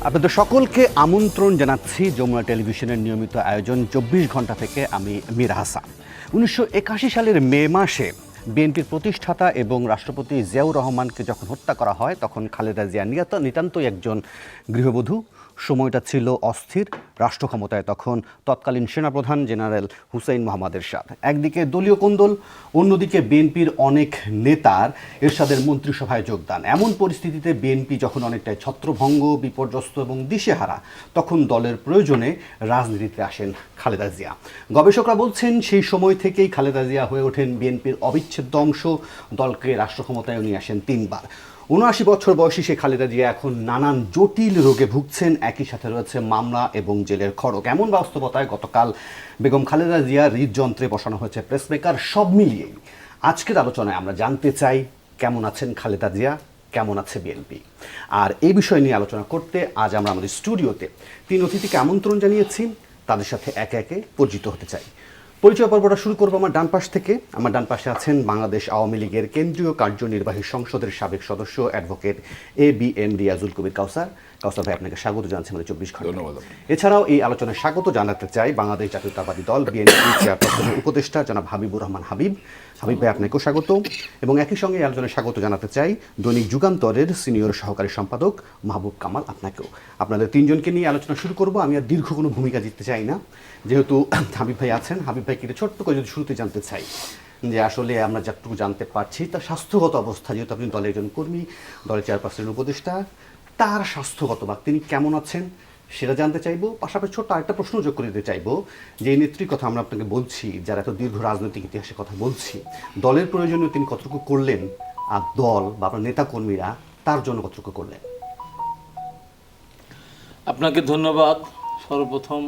আপনাদের সকলকে আমন্ত্রণ জানাচ্ছি যমুনা টেলিভিশনের নিয়মিত আয়োজন 24 ঘন্টা থেকে। আমি মীর হাসান। 1981 সালের মে মাসে বিএনপির প্রতিষ্ঠাতা এবং রাষ্ট্রপতি জিয়াউর রহমানকে যখন হত্যা করা হয় তখন খালেদা জিয়া নিতান্তই একজন গৃহবধূ। সময়টা ছিল অস্থির। রাষ্ট্র ক্ষমতায় তখন তৎকালীন সেনাপ্রধান জেনারেল হুসেইন মোহাম্মদ এরশাদ। একদিকে দলীয় কোন্দল, অন্যদিকে বিএনপির অনেক নেতার এরশাদের মন্ত্রিসভায় যোগদান। এমন পরিস্থিতিতে বিএনপি যখন অনেকটাই ছত্রভঙ্গ, বিপর্যস্ত এবং দিশেহারা, তখন দলের প্রয়োজনে রাজনীতিতে আসেন খালেদা জিয়া। গবেষকরা বলছেন সেই সময় থেকেই খালেদা জিয়া হয়ে ওঠেন বিএনপির অবিচ্ছেদ্য অংশ। দলকে রাষ্ট্র ক্ষমতায় নিয়ে আসেন 3 বার। ৭৯ বছর বয়সী সে খালেদা জিয়া এখন নানান জটিল রোগে ভুগছেন। একই সাথে রয়েছে মামলা এবং জেলের খড়গ। এমন বাস্তবতায় গতকাল বেগম খালেদা জিয়া হৃদযন্ত্রে বসানো হয়েছে পেসমেকার। সব মিলিয়েই আজকের আলোচনায় আমরা জানতে চাই কেমন আছেন খালেদা জিয়া, কেমন আছে বিএনপি। আর এই বিষয় নিয়ে আলোচনা করতে আজ আমরা আমাদের স্টুডিওতে 3 অতিথিকে আমন্ত্রণ জানিয়েছি। তাদের সাথে একে একে পরিচিত হতে চাই। পরিচয় পর্বটা শুরু করবো আমার ডান পাশ থেকে। আমার ডান পাশে আছেন বাংলাদেশ আওয়ামী লীগের কেন্দ্রীয় কার্যনির্বাহী সংসদের সাবেক সদস্য অ্যাডভোকেট ABM রিয়াজুল কবির কাউসার। কাউসার ভাই, আপনাকে স্বাগত জানাচ্ছি আমাদের 24 ঘন্টা। ধন্যবাদ। এছাড়াও এই আলোচনায় স্বাগত জানাতে চাই বাংলাদেশ জাতীয়তাবাদী দল বিএনপি চেয়ারপারসনের উপদেষ্টা জনাব হাবিবুর রহমান হাবিব। হাবিব ভাই, আপনাকেও স্বাগত। এবং একই সঙ্গে এই আলোচনায় স্বাগত জানাতে চাই দৈনিক যুগান্তরের সিনিয়র সহকারী সম্পাদক মাহবুব কামাল, আপনাকেও। আপনাদের 3 জনকে নিয়ে আলোচনা শুরু করব। আমি আর দীর্ঘ কোনো ভূমিকা দিতে চাই না, যেহেতু হাবিব ভাই আছেন। হাবিব ভাইকে ছোট্ট করে যদি শুরুতে জানতে চাই যে আসলে আমরা যতটুকু জানতে পারছি তার স্বাস্থ্যগত অবস্থা, যেহেতু আপনি দলের একজন কর্মী, দলের চেয়ারপারসনের উপদেষ্টা, তার স্বাস্থ্যগত বা তিনি কেমন আছেন সেটা জানতে চাইবো। পাশাপাশি ছোট্ট আরেকটা প্রশ্ন যোগ করে দিতে চাইবো যে এই নেত্রীর কথা আমরা আপনাকে বলছি, যারা এত দীর্ঘ রাজনৈতিক ইতিহাসের কথা বলছি, দলের প্রয়োজনীয় তিনি কতটুকু করলেন, আর দল বা আপনার নেতা কর্মীরা তার জন্য কতটুকু করলেন? আপনাকে ধন্যবাদ। সর্বপ্রথম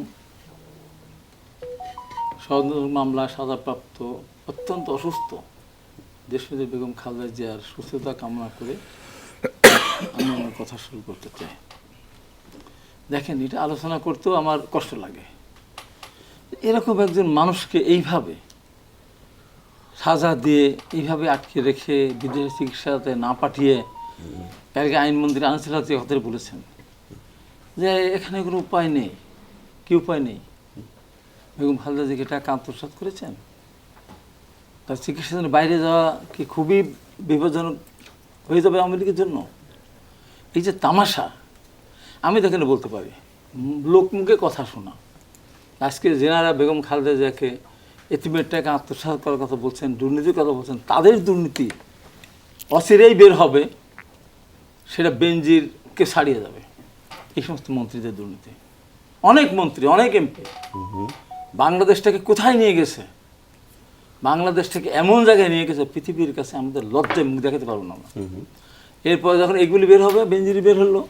ষড়যন্ত্র মামলা সাজাপ্রাপ্ত অত্যন্ত অসুস্থ দেশনেত্রী বেগম খালেদা জিয়ার সুস্থতা কামনা করে আমি আমার কথা শুরু করতে চাই। দেখেন, এটা আলোচনা করতেও আমার কষ্ট লাগে। এরকম একজন মানুষকে এইভাবে সাজা দিয়ে এইভাবে আটকে রেখে বিদেশে চিকিৎসাতে না পাঠিয়ে, কালকে আইনমন্ত্রী আনিসুল হক কথা বলেছেন যে এখানে কোনো উপায় নেই। কি উপায় নেই? বেগম খালেদা জিয়াকে টাকা আত্মসাৎ করেছেন। তার চিকিৎসার জন্য বাইরে যাওয়া কি খুবই বিপজ্জনক হয়ে যাবে আওয়ামী লীগের জন্য? এই যে তামাশা, আমি দেখেন বলতে পারি, লোকমুখে কথা শোনা। আজকে যেনারা বেগম খালেদা জিয়াকে এতিমের টাকা আত্মসাৎ করার কথা বলছেন, দুর্নীতির কথা বলছেন, তাদের দুর্নীতি অচিরেই বের হবে। সেটা বেনজিরকে ছাড়িয়ে যাবে। এই সমস্ত মন্ত্রীদের দুর্নীতি, অনেক মন্ত্রী, অনেক এমপি বাংলাদেশটাকে কোথায় নিয়ে গেছে, বাংলাদেশটাকে এমন জায়গায় নিয়ে গেছে পৃথিবীর কাছে আমাদের লজ্জায় মুখ দেখাতে পারবো না আমরা। এরপর যখন এগুলি বের হবে, বেনজির বের হলো,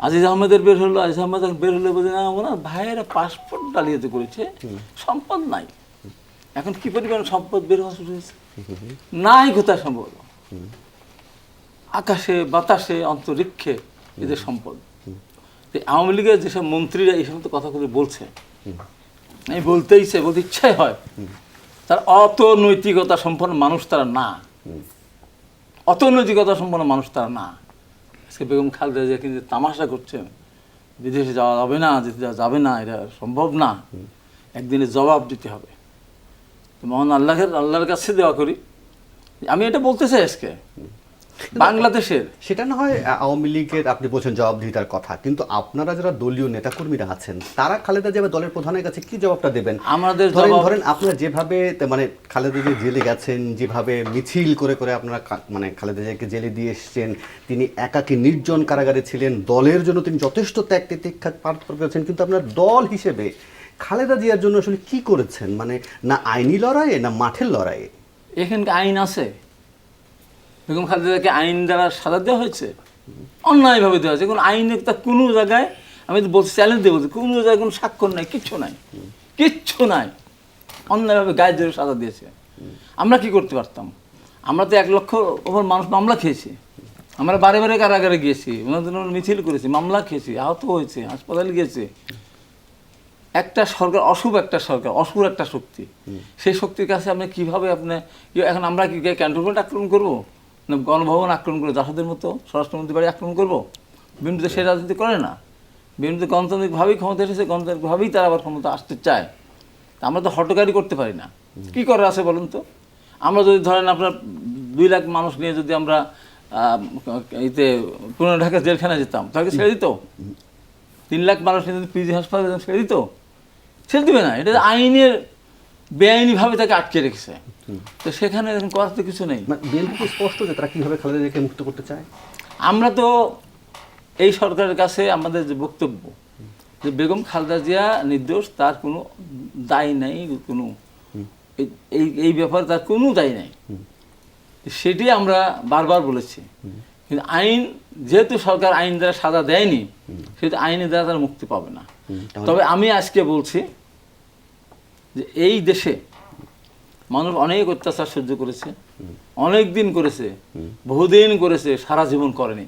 আজিজ আহমেদের বের হলো, আজিজ আহমেদ বের হলে বলছে না ওনার ভাইয়েরা পাসপোর্ট ডালিয়াতে করেছে, সম্পদ নাই। এখন কি পরিমাণ সম্পদ বের হওয়া শুরু হয়েছে? নাই কোথায় সম্পদ? আকাশে, বাতাসে, অন্তরিক্ষে এদের সম্পদ। আওয়ামী লীগের যেসব মন্ত্রীরা এই সমস্ত কথাগুলো বলছে, আমি বলতে ইচ্ছাই হয়, তার অত নৈতিকতা সম্পন্ন মানুষ তারা না, অত নৈতিকতা সম্পন্ন মানুষ তারা না। আজকে বেগম খালেদা জিয়া কিন্তু তামাশা করছে, বিদেশে যাওয়া যাবে না, যেতে যাবে না, এটা সম্ভব না, একদিনে জবাব দিতে হবে। মহান আল্লাহর কাছে দেওয়া করি। আমি এটা বলতে চাই আজকে বাংলাদেশের, সেটা না হয় আওয়ামী লীগের আপনি বলছেন জবাবদিহিতার কথা, কিন্তু আপনারা যারা দলীয় নেতাকর্মীরা আছেন তারা খালেদা জিয়া দলের প্রধানের কাছে কি জবাবটা দেবেন? আমাদের ধরেন আপনারা যেভাবে মানে খালেদা জিয়া জেলে গেছেন, যেভাবে মিছিল করে করে আপনারা মানে খালেদা জিয়াকে জেলে দিয়ে এসছেন, তিনি একাকী নির্জন কারাগারে ছিলেন, দলের জন্য তিনি যথেষ্ট ত্যাগ তিতিক্ষা পার করেছেন, কিন্তু আপনার দল হিসেবে খালেদা জিয়ার জন্য আসলে কি করেছেন? মানে না আইনি লড়াইয়ে, না মাঠের লড়াইয়ে? এখানকার আইন আছে? বেগম খালেদাকে আইন দ্বারা সাজা দেওয়া হয়েছে? অন্যায়ভাবে দেওয়া হয়েছে। কোনো আইনে তা কোনো জায়গায়, আমি তো বলছি, চ্যালেঞ্জ দিয়ে বলছি, কোনো জায়গায় কোনো স্বাক্ষর নাই, কিচ্ছু নাই, কিচ্ছু নাই। অন্যায়ভাবে গায়ে জোরে সাজা দিয়েছে। আমরা কি করতে পারতাম? আমরা তো 1 লক্ষ ওপর মানুষ মামলা খেয়েছি, আমরা বারে বারে কারাগারে গিয়েছি, ওনাদের জন্য মিছিল করেছি, মামলা খেয়েছি, আহত হয়েছে, হাসপাতালে গিয়েছে। একটা সরকার একটা সরকার অসুর একটা শক্তি, সেই শক্তির কাছে আপনি কীভাবে এখন আমরা কি ক্যান্টনমেন্ট আক্রমণ করবো না গণভবন আক্রমণ করবো, জাসদের মতো স্বরাষ্ট্রমন্ত্রী বাড়ি আক্রমণ করবো? বিএনপি তো সেই রাজনীতি করে না। বিএনপি তো গণতান্ত্রিকভাবেই ক্ষমতা এসেছে, গণতান্ত্রিকভাবেই তারা আবার ক্ষমতা আসতে চায়। আমরা তো হটকারি করতে পারি না। কী করার আছে বলুন তো? আমরা যদি ধরেন আপনার 2 লাখ মানুষ নিয়ে যদি আমরা পুরনো ঢাকা জেলখানায় যেতাম, তাকে ছেড়ে দিত? 3 লাখ মানুষ নিয়ে যদি পিজি হাসপাতালে যেতাম, ছেড়ে দিত? ছেড়ে দিবে না। এটা আইনের বেআইনিভাবে তাকে আটকে রেখেছে। তো সেখানে করার তো কিছু নেই। বিএনপি স্পষ্ট যে তারা কীভাবে খালেদা জিয়াকে মুক্ত করতে চায়। আমরা তো এই সরকারের কাছে আমাদের যে বক্তব্য যে বেগম খালেদা জিয়া নির্দোষ, তার কোনো দায় নাই, কোনো এই ব্যাপারে তার কোনো দায় নাই, সেটি আমরা বারবার বলেছি। কিন্তু আইন যেহেতু সরকার আইন দ্বারা সাজা দেয়নি, সেহেতু আইনের দ্বারা তারা মুক্তি পাবে না। তবে আমি আজকে বলছি যে এই দেশে মানুষ অনেক অত্যাচার সহ্য করেছে, অনেক দিন করেছে, বহুদিন করেছে, সারা জীবন করেনি।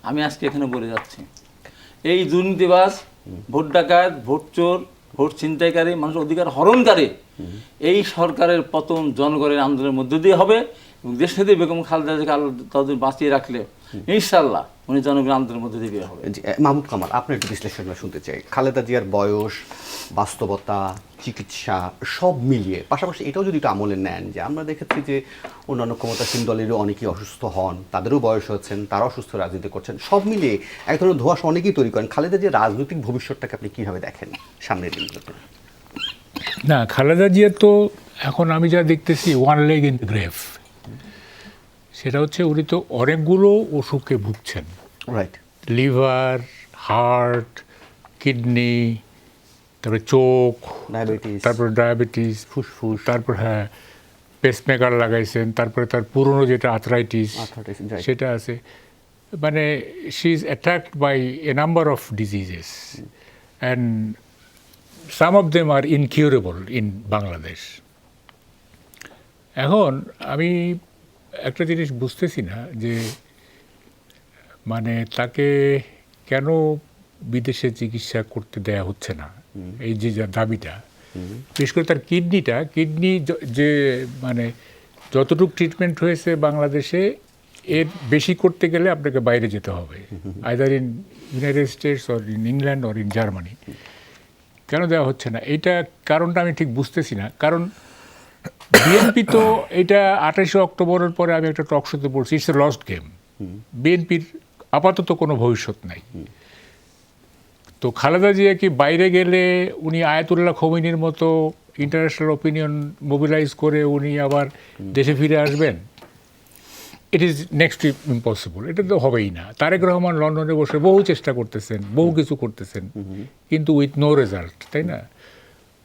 আমি আজকে এখানে বলে যাচ্ছি, এই দুর্নীতিবাজ, ভোট ডাকাত, ভোট চোর, ভোট ছিনতাইকারী, মানুষের অধিকার হরণকারী এই সরকারের পতন জনগণের আন্দোলনের মধ্য দিয়ে হবে। এবং দেশে বেগম খালেদা জিয়াকে আল্লাহ ততদিন বাঁচিয়ে রাখলে ইনশাল্লাহ উনি জনগণের আন্দোলনের মধ্যে দিয়ে হবে। মাহমুদ কামাল, আপনার একটু বিশ্লেষণটা শুনতে চাই। খালেদা জিয়ার বয়স, বাস্তবতা, চিকিৎসা সব মিলিয়ে, পাশাপাশি এটাও যদি একটু আমলে নেন যে আমরা দেখেছি যে অন্যান্য ক্ষমতাসীন দলেরও অনেকেই অসুস্থ হন, তাদেরও বয়স হচ্ছেন, তারাও অসুস্থ রাজনীতি করছেন, সব মিলিয়ে এক ধরনের ধোঁয়াশা অনেকেই তৈরি করেন। খালেদা জিয়ার রাজনৈতিক ভবিষ্যৎটাকে আপনি কীভাবে দেখেন সামনের দিনগুলোতে? না, খালেদা জিয়া তো এখন আমি যা দেখতেছি one leg in the grave. সেটা হচ্ছে উনি তো অনেকগুলো অসুখে ভুগছেন, রাইট? লিভার, হার্ট, কিডনি, তারপরে চোখ, তারপর ডায়াবেটিস, ফুসফুস, তারপর হ্যাঁ পেসমেকার লাগাইছেন, তারপরে তার পুরনো যেটা আর্থ্রাইটিস সেটা আছে। মানে she is attacked by a number of diseases and some of them are incurable in Bangladesh. এখন আমি একটা জিনিস বুঝতেছি না যে মানে তাকে কেন বিদেশে চিকিৎসা করতে দেয়া হচ্ছে না, এই যে দাবিটা। বিশেষ করে তার কিডনি যে মানে যতটুকু ট্রিটমেন্ট হয়েছে বাংলাদেশে, এর বেশি করতে গেলে আপনাকে বাইরে যেতে হবে, either in United states or in England or in Germany. কেন দেওয়া হচ্ছে না এইটা কারণটা আমি ঠিক বুঝতেছি না। কারণ বিএনপি তো এটা 28 অক্টোবরের পরে আমি একটা টক শোতে বলছি, ইটস এ লস্ট গেম। বিএনপির আপাতত কোনো ভবিষ্যৎ নাই। তো খালেদা জিয়া কি বাইরে গেলে উনি আয়াতুল্লাহ খোমেনির মতো ইন্টারন্যাশনাল ওপিনিয়ন মোবিলাইজ করে উনি আবার দেশে ফিরে আসবেন? ইট ইজ নেক্সট ইম্পসিবল, এটা তো হবেই না। তারেক রহমান লন্ডনে বসে বহু চেষ্টা করতেছেন, বহু কিছু করতেছেন, কিন্তু উইথ নো রেজাল্ট, তাই না?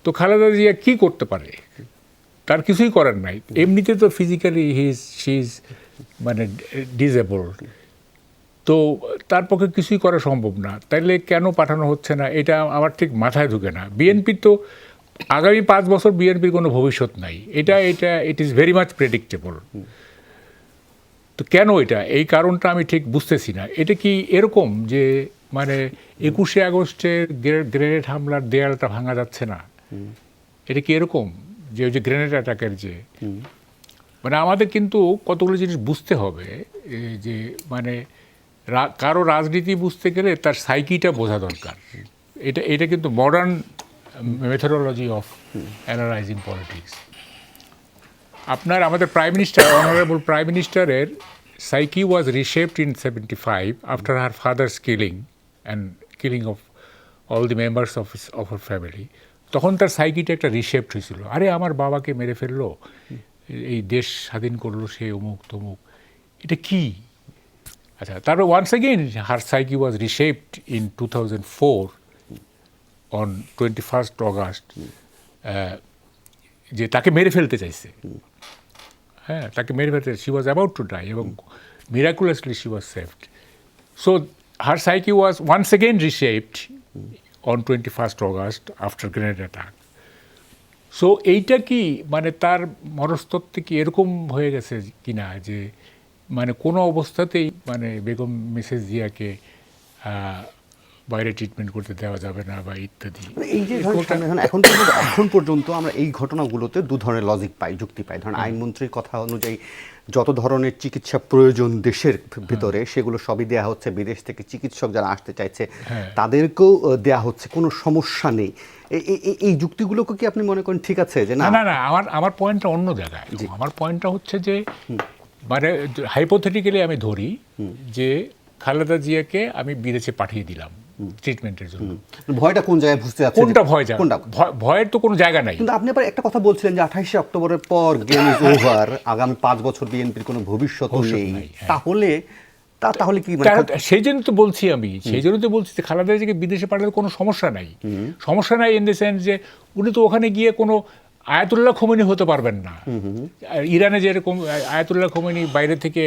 তো খালেদা জিয়া কী করতে পারে? তার কিছুই করার নাই। এমনিতে তো ফিজিক্যালি শি ইজ মানে ডিসেবলড, তো তার পক্ষে কিছুই করা সম্ভব না। তাইলে কেন পাঠানো হচ্ছে না এটা আমার ঠিক মাথায় ঢুকে না। বিএনপির তো আগামী 5 বছর বিএনপির কোনো ভবিষ্যৎ নাই, এটা it is very much predictable. তো কেন এটা, এই কারণটা আমি ঠিক বুঝতেছি না। এটা কি এরকম যে মানে 21শে আগস্টের গ্রেনেড হামলার দেয়ালটা ভাঙা যাচ্ছে না, এটা কি এরকম যে ওই যে গ্রেনেড অ্যাটাকের যে মানে আমাদের কিন্তু কতগুলো জিনিস বুঝতে হবে যে মানে কারো রাজনীতি বুঝতে গেলে তার সাইকিটা বোঝা দরকার। এটা কিন্তু modern methodology of analyzing politics. আমাদের প্রাইম মিনিস্টার, অনারেবল প্রাইম মিনিস্টারের psyche was reshaped in 75 after her father's killing and killing of all the members of her family. তখন তার সাইকিটা একটা রিশেপড হয়েছিল, আরে আমার বাবাকে মেরে ফেললো, এই দেশ স্বাধীন করলো সে, অমুক তমুক, এটা কি? আচ্ছা, তারপর once again her psyche was reshaped in 2004 on 21 August, যে তাকে মেরে ফেলতে চাইছে, হ্যাঁ তাকে মেরে ফেলতে, she was about to die, এবং miraculously she was saved. So her psyche was once again reshaped on 21st August after grenade attack. So এইটা কি মানে তার মনস্তত্ত্বে কি এরকম হয়ে গেছে কিনা যে মানে কোনো অবস্থাতেই মানে বেগম মিসেস জিয়াকে বাইরে ট্রিটমেন্ট করতে দেওয়া যাবে না বা ইত্যাদি। মানে এই যে ধরেন এখন পর্যন্ত আমরা এই ঘটনাগুলোতে দু ধরনের লজিক পাই, যুক্তি পাই। ধরেন আইনমন্ত্রীর কথা অনুযায়ী যত ধরনের চিকিৎসা প্রয়োজন দেশের ভিতরে সেগুলো সবই দেয়া হচ্ছে, বিদেশ থেকে চিকিৎসক যারা আসতে চাইছে তাদেরকেও দেয়া হচ্ছে, কোনো সমস্যা নেই। এই যুক্তিগুলোকে কি আপনি মনে করেন ঠিক আছে যে না? না না, আমার পয়েন্টটা অন্য জায়গায়। আমার পয়েন্টটা হচ্ছে যে মানে হাইপোথেটিক্যালি আমি ধরি যে খালেদা জিয়াকে আমি বিদেশে পাঠিয়ে দিলাম ট্রিটমেন্টের জন্য। ভয়টা কোন জায়গায় বুঝতে যাচ্ছে? কোনটা ভয় যায়? ভয়ের তো কোনো জায়গা নাই। কিন্তু আপনি আবার একটা কথা বলছিলেন যে 28শে অক্টোবরের পর গেম ইজ ওভার, আগামী 5 বছর বিএনপির কোনো ভবিষ্যৎ নেই। তাহলে কি মানে? সেই জন্য তো বলছি যে খালেদা জিয়াকে বিদেশে পাঠালে কোনো সমস্যা নাই। সমস্যা নাই ইন দ্য সেন্স যে উনি তো ওখানে গিয়ে কোনো আয়াতুল্লাহ খোমেনি হতে পারবেন না। ইরানে যেরকম আয়াতুল্লাহ খোমেনি বাইরে থেকে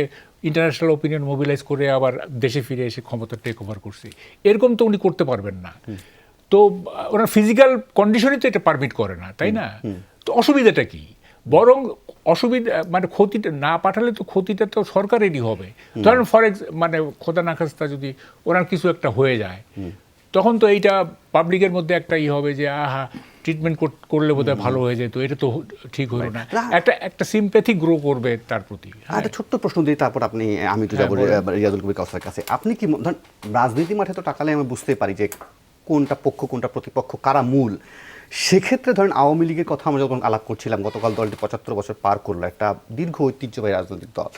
ইন্টারন্যাশনাল ওপিনিয়ন মোবিলাইজ করে আবার দেশে ফিরে এসে ক্ষমতা টেক ওভার করছে, এরকম তো উনি করতে পারবেন না। তো ওনার ফিজিক্যাল কন্ডিশনই তো এটা পারমিট করে না, তাই না? তো অসুবিধাটা কি? বরং অসুবিধা মানে ক্ষতিটা না পাঠালে তো ক্ষতিটা তো সরকারেরই হবে। ধরেন মানে খোদা না খাস্তা যদি ওনার কিছু একটা হয়ে যায়, তখন তো এইটা পাবলিকের মধ্যে একটা হবে যে আহা ট্রিটমেন্ট করলে বোধহয় ভালো হয়ে যেত, এটা তো ঠিক হলো না, একটা সিম্প্যাথি গ্রো করবে তার প্রতি। একটা ছোট্ট প্রশ্ন দিয়ে তারপর আমি তো যাবো রিয়াজুল কবির কাউসারের কাছে। আপনি কি ধরেন রাজনীতি মাঠে তো টাকালে আমি বুঝতেই পারি যে কোনটা পক্ষ কোনটা প্রতিপক্ষ, কারা মূল। সেক্ষেত্রে ধরেন আওয়ামী লীগের কথা আমরা যখন আলাপ করছিলাম, গতকাল দলটি 75 বছর পার করলো, একটা দীর্ঘ ঐতিহ্যবাহী রাজনৈতিক দল।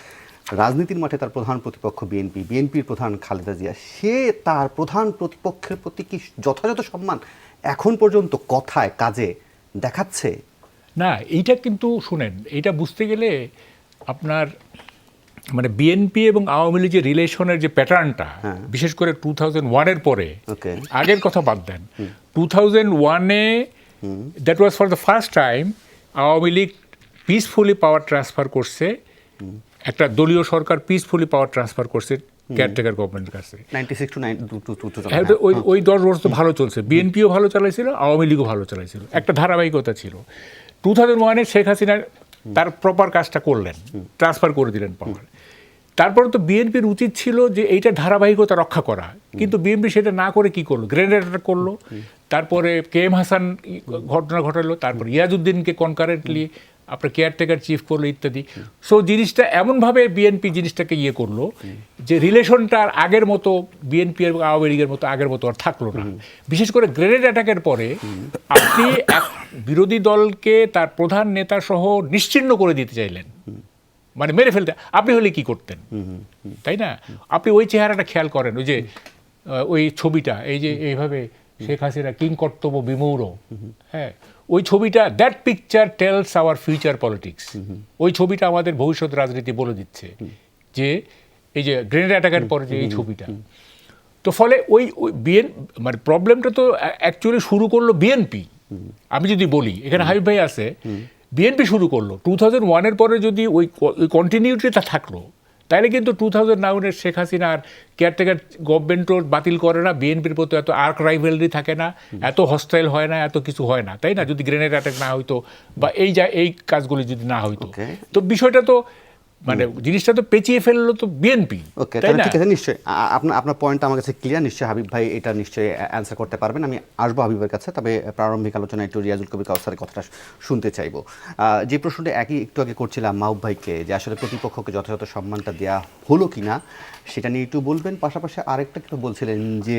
রাজনীতির মাঠে তার প্রধান প্রতিপক্ষ বিএনপির প্রধান খালেদা জিয়া, সে তার প্রধান প্রতিপক্ষের প্রতি কি যথাযথ সম্মান এখন পর্যন্ত কথায় কাজে দেখাচ্ছে? না, এইটা কিন্তু শুনেন, এইটা বুঝতে গেলে আপনার মানে বিএনপি এবং আওয়ামী লীগের রিলেশনের যে প্যাটার্নটা, বিশেষ করে 2001-এর পরে, আগের কথা বাদ দেন, 2001-এ that was for the first time Awami League peacefully power transfer করছে, একটা দলীয় সরকার পিসফুলি পাওয়ার ট্রান্সফার করছে কেয়ারটেকার গভর্নমেন্টের কাছে। 96 to ওই 10 বছর তো ভালো চলছে, বিএনপিও ভালো চালাইছিল, আওয়ামী লীগও ভালো চালাইছিল, একটা ধারাবাহিকতা ছিল। 2001-এ শেখ হাসিনা তার প্রপার কাজটা করলেন, ট্রান্সফার করে দিলেন পাওয়ার। তারপরে তো বিএনপির উচিত ছিল যে এইটা ধারাবাহিকতা রক্ষা করা, কিন্তু বিএনপি সেটা না করে কি করলো? গ্রেনেড অ্যাটাক করলো, তারপরে KM হাসান ঘটনা ঘটালো, তারপর ইয়াজউদ্দিনকে কনকারেন্টলি আপনার কেয়ারটেকার চিফ করলো ইত্যাদি। সো জিনিসটা এমনভাবে বিএনপি জিনিসটাকে ইয়ে করলো যে রিলেশনটা আর আগের মতো বিএনপি এবং আওয়ামী লীগের মতো আগের মতো আর থাকলো না। বিশেষ করে গ্রেনেড অ্যাটাকের পরে আপনি এক বিরোধী দলকে তার প্রধান নেতা সহ নিশ্চিহ্ন করে দিতে চাইলেন, মানে মেরে ফেলতে। আপনি হলে কি করতেন, তাই না? আপনি ওই চেহারাটা খেয়াল করেন, ওই যে ওই ছবিটা, এই যে এইভাবে শেখ হাসিনা কিং কর্তব্য বিমূঢ়, হ্যাঁ, ওই ছবিটা, that picture tells our future politics. ওই ছবিটা আমাদের ভবিষ্যৎ রাজনীতি বলে দিচ্ছে যে এই যে গ্রেনেড অ্যাটাকের পরে যে এই ছবিটা। তো ফলে ওই মানে প্রবলেমটা তো অ্যাকচুয়ালি শুরু করলো বিএনপি। আমি যদি বলি, এখানে হাবিব ভাই আছে, বিএনপি শুরু করলো। 2001-এর পরে যদি ওই কন্টিনিউটিটা থাকলো, তাইলে কিন্তু 2009-এর শেখ হাসিনার কেয়ারটেকার গভর্নমেন্টও বাতিল করে না, বিএনপির প্রতি এত আর্ক রাইভেলরি থাকে না, এত হস্টাইল হয় না, এত কিছু হয় না, তাই না? যদি গ্রেনেড অ্যাটাক না হইতো বা এই কাজগুলি যদি না হইতো, তো বিষয়টা তো মানে জিনিসটা তো পেঁচিয়ে ফেললো তো বিএনপি। ওকে, ঠিক আছে, নিশ্চয়ই আপনার পয়েন্ট আমার কাছে ক্লিয়ার। নিশ্চয়ই হাবিব ভাই এটা নিশ্চয়ই অ্যান্সার করতে পারবেন। আমি আসবো হাবিবের কাছে, তবে প্রারম্ভিক আলোচনায় একটু রিয়াজুল কবির কাউসারের কথাটা শুনতে চাইবো। যে প্রশ্নটা একটু আগে করছিলাম মাহবুব ভাইকে, যে আসলে প্রতিপক্ষকে যথাযথ সম্মানটা দেওয়া হলো কিনা সেটা নিয়ে একটু বলবেন। পাশাপাশি আরেকটা কিছু বলছিলেন যে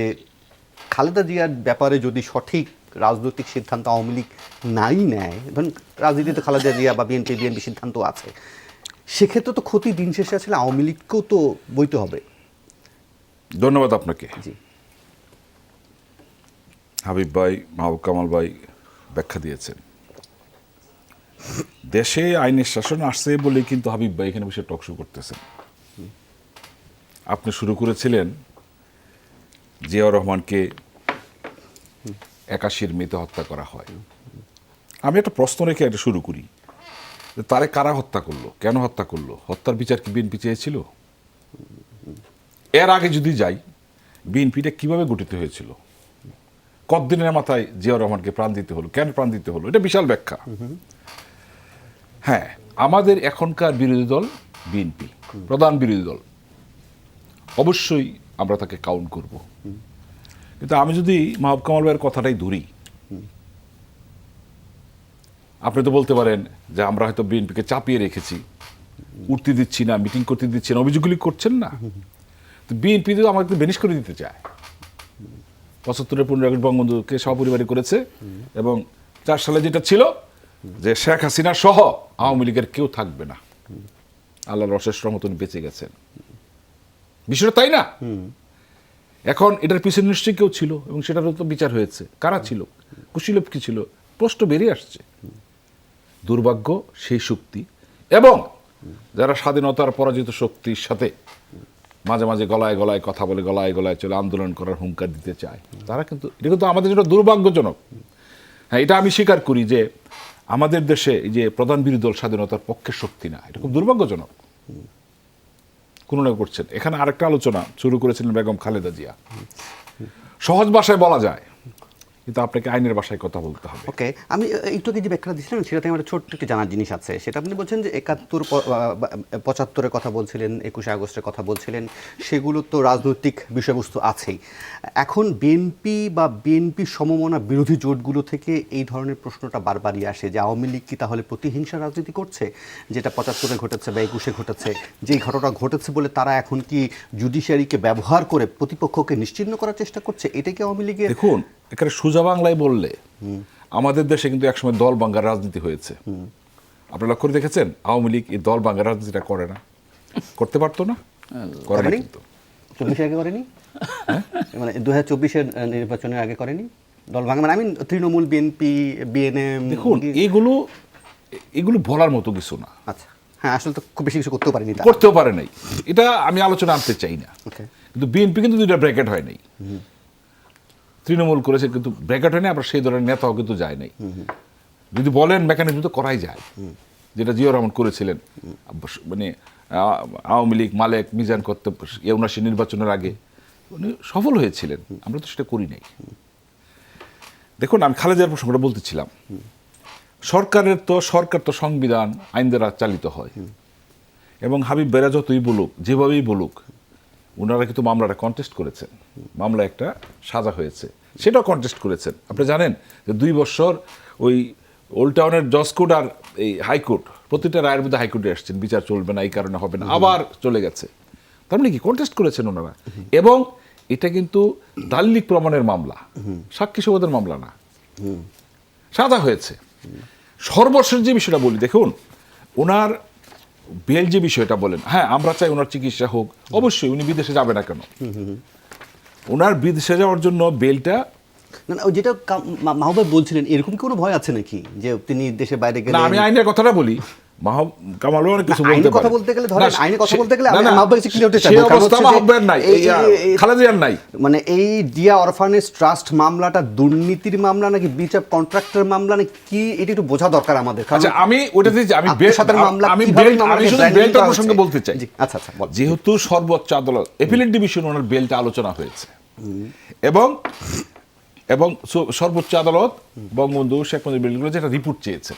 খালেদা জিয়ার ব্যাপারে যদি সঠিক রাজনৈতিক সিদ্ধান্ত আওয়ামী লীগ নাই নেয়, ধরুন রাজনীতিতে খালেদা জিয়া বা বিএনপি সিদ্ধান্ত আছে, সেক্ষেত্রে তো ক্ষতি দিন শেষে আসলে আওয়ামী লীগকেও তো বইতে হবে। ধন্যবাদ আপনাকে। জি, হাবিব ভাই, মাহবুব কামাল ভাই ব্যাখ্যা দিয়েছেন। দেশে আইনের শাসন আসছে বলেই কিন্তু হাবিব ভাই এখানে বসে টকশো করতেছেন। আপনি শুরু করেছিলেন জিয়াউর রহমানকে 81-র মেতে হত্যা করা হয়। আমি একটা প্রশ্ন রেখে এটা শুরু করি, তারে কারা হত্যা করলো, কেন হত্যা করলো? হত্যার বিচার কি বিএনপি চেয়েছিল? এর আগে যদি যাই, বিএনপিটা কিভাবে গঠিত হয়েছিল? কতদিনের মাথায় জিয়াউর রহমানকে প্রাণ দিতে হলো, কেন প্রাণ দিতে হলো, এটা বিশাল ব্যাখ্যা। হ্যাঁ, আমাদের এখনকার বিরোধী দল বিএনপি, প্রধান বিরোধী দল, অবশ্যই আমরা তাকে কাউন্ট করব। কিন্তু আমি যদি মাহবুব কামাল ভাইয়ের কথাটাই ধরি, আপনি তো বলতে পারেন যে আমরা হয়তো বিএনপিকে চাপিয়ে রেখেছি, উঠতে দিচ্ছি না, মিটিং করতে দিচ্ছি না, অভিযোগগুলি করছেন না। তো বিএনপি তো আমাকে বেনিশ করে দিতে চায়। ৭৫ 15 আগস্ট বঙ্গবন্ধুকে সপরিবারে করেছে, এবং 4 সালে যেটা ছিল যে শেখ হাসিনা সহ আওয়ামী লীগের কেউ থাকবে না, আল্লাহর অশেষ রহমত উনি বেঁচে গেছেন। বিষয়টা তাই না? এখন এটার পিছনে নিশ্চয়ই কেউ ছিল, এবং সেটারও তো বিচার হয়েছে। কারা ছিল, কুশীলভ কি ছিল, প্রশ্ন বেরিয়ে আসছে। দুর্ভাগ্য সেই শক্তি, এবং যারা স্বাধীনতার পরাজিত শক্তির সাথে মাঝে মাঝে গলায় গলায় কথা বলে, গলায় গলায় চলে আন্দোলন করার হুঙ্কার দিতে চায়, তারা কিন্তু, এটা কিন্তু আমাদের জন্য দুর্ভাগ্যজনক। হ্যাঁ, এটা আমি স্বীকার করি যে আমাদের দেশে এই যে প্রধান বিরোধী দল স্বাধীনতার পক্ষের শক্তি না, এটা খুব দুর্ভাগ্যজনক। কোন না করছেন। এখানে আরেকটা আলোচনা শুরু করেছিলেন বেগম খালেদা জিয়া। সহজ ভাষায় বলা যায়, কিন্তু আপনাকে আইনের ভাষায় কথা বলতে হবে। ওকে, আমি একটু যে ব্যাখ্যা দিচ্ছিলাম সেটাতে আমার ছোট্ট একটি জানার জিনিস আছে। সেটা আপনি বলছেন যে 71 75-এর কথা বলছিলেন, 21 আগস্টের কথা বলছিলেন, সেগুলো তো রাজনৈতিক বিষয়বস্তু আছেই। এখন বিএনপি বা বিএনপি সমমনা বিরোধী জোটগুলো থেকে এই ধরনের প্রশ্নটা বারবারই আসে যে আওয়ামী লীগ কি তাহলে প্রতিহিংসা রাজনীতি করছে, যেটা 75-এ ঘটেছে বা 21-এ ঘটেছে, যেই ঘটনা ঘটেছে বলে তারা এখন কি জুডিশিয়ারিকে ব্যবহার করে প্রতিপক্ষকে নিশ্চিহ্ন করার চেষ্টা করছে? এটা কি আওয়ামী লীগের? দেখুন, এখানে সোজা বাংলায় বললে আমাদের দেশে কিন্তু একসময় দল ভাঙ্গার রাজনীতি হয়েছে। আপনারা লক্ষ্য করে দেখেছেন, আওয়ামী লীগ এই দল ভাঙ্গার রাজনীতিটা করে না, করতে পারতো না, করে না। কিন্তু 24 আগে করেনি, মানে 2024-এর নির্বাচনের আগে করেনি দল ভাঙা, মানে আমি তৃণমূল, বিএনপি, বিএনএম। দেখুন, এগুলো বলার মতো কিছু না। আচ্ছা, হ্যাঁ, আসলে তো খুব বেশি কিছু করতেও পারেনি, করতেও পারে নাই, এটা আমি আলোচনা আনতে চাই না। ওকে, কিন্তু বিএনপি কিন্তু দুইটা ব্র্যাকেট হয় নাই, তৃণমূল করেছে কিন্তু ব্র্যাকেট হয় নাই, আবার সেই ধরনের নেতাও কিন্তু যায় নাই। যদি বলেন মেকানিজম তো করাই যায়, যেটা জিয়াউর রহমান করেছিলেন, মানে আওয়ামী লীগ মালেক মিজান করতে 79 নির্বাচনের আগে উনি সফল হয়েছিলেন, আমরা তো সেটা করি নাই। দেখুন, আমি খালেদার প্রসঙ্গটা বলতেছিলাম, সরকার তো সংবিধান আইন দ্বারা চালিত হয়, এবং হাবিব বেরা যতই বলুক, যেভাবেই বলুক, ওনারা কিন্তু মামলাটা কন্টেস্ট করেছেন, মামলা একটা সাজা হয়েছে, সেটাও কন্টেস্ট করেছেন। আপনি জানেন যে 2 বছর ওই ওল্ড টাউনের জজ কোর্ট আর এই হাইকোর্ট, প্রতিটা রায়ের মধ্যে হাইকোর্টে আসছেন, বিচার চলবে না, এই কারণে হবে না, আবার চলে গেছে। তার মানে কি কন্টেস্ট করেছেন ওনারা, এবং এটা কিন্তু দালিলিক প্রমাণের মামলা, সাক্ষী সবাদের মামলা না, সাজা হয়েছে। সর্বশেষ যে বিষয়টা বলি, দেখুন, ওনার বেল যে বিষয়টা বলেন, হ্যাঁ আমরা চাই ওনার চিকিৎসা হোক, অবশ্যই, উনি বিদেশে যাবে না কেন? ওনার বিদেশে যাওয়ার জন্য বেলটা, না না, যেটা মাহবুব বলছিলেন, এরকম কোনো ভয় আছে নাকি যে তিনি দেশের বাইরে গেলে? না, আমি আইনের কথাটা বলি, কামাল অনেক কিছু বলতে পারে। কথা বলতে গেলে, ধরেন আইনে কথা বলতে গেলে না, না, মাহবুব কাছে ক্লিয়ার হতে চাই, সেই অবস্থা মাহবুবের নাই, খালেদার নাই। মানে এই জিয়া অরফানেজ ট্রাস্ট মামলাটা দুর্নীতির মামলা নাকি ব্রিচ অফ কন্ট্রাক্টের মামলা নাকি কি, এটা একটু বোঝা দরকার আমাদের। আচ্ছা, আমি ওটাতে আমি শুধু বেলটা প্রসঙ্গে বলতে চাই। আচ্ছা, যেহেতু সর্বোচ্চ আদালত এপিলেট ডিভিশন ওনার বেলটা আলোচনা হয়েছে, এবং সর্বোচ্চ আদালত বঙ্গবন্ধু শেখ মুজিবুর রহমান যেটা রিপোর্ট চেয়েছে,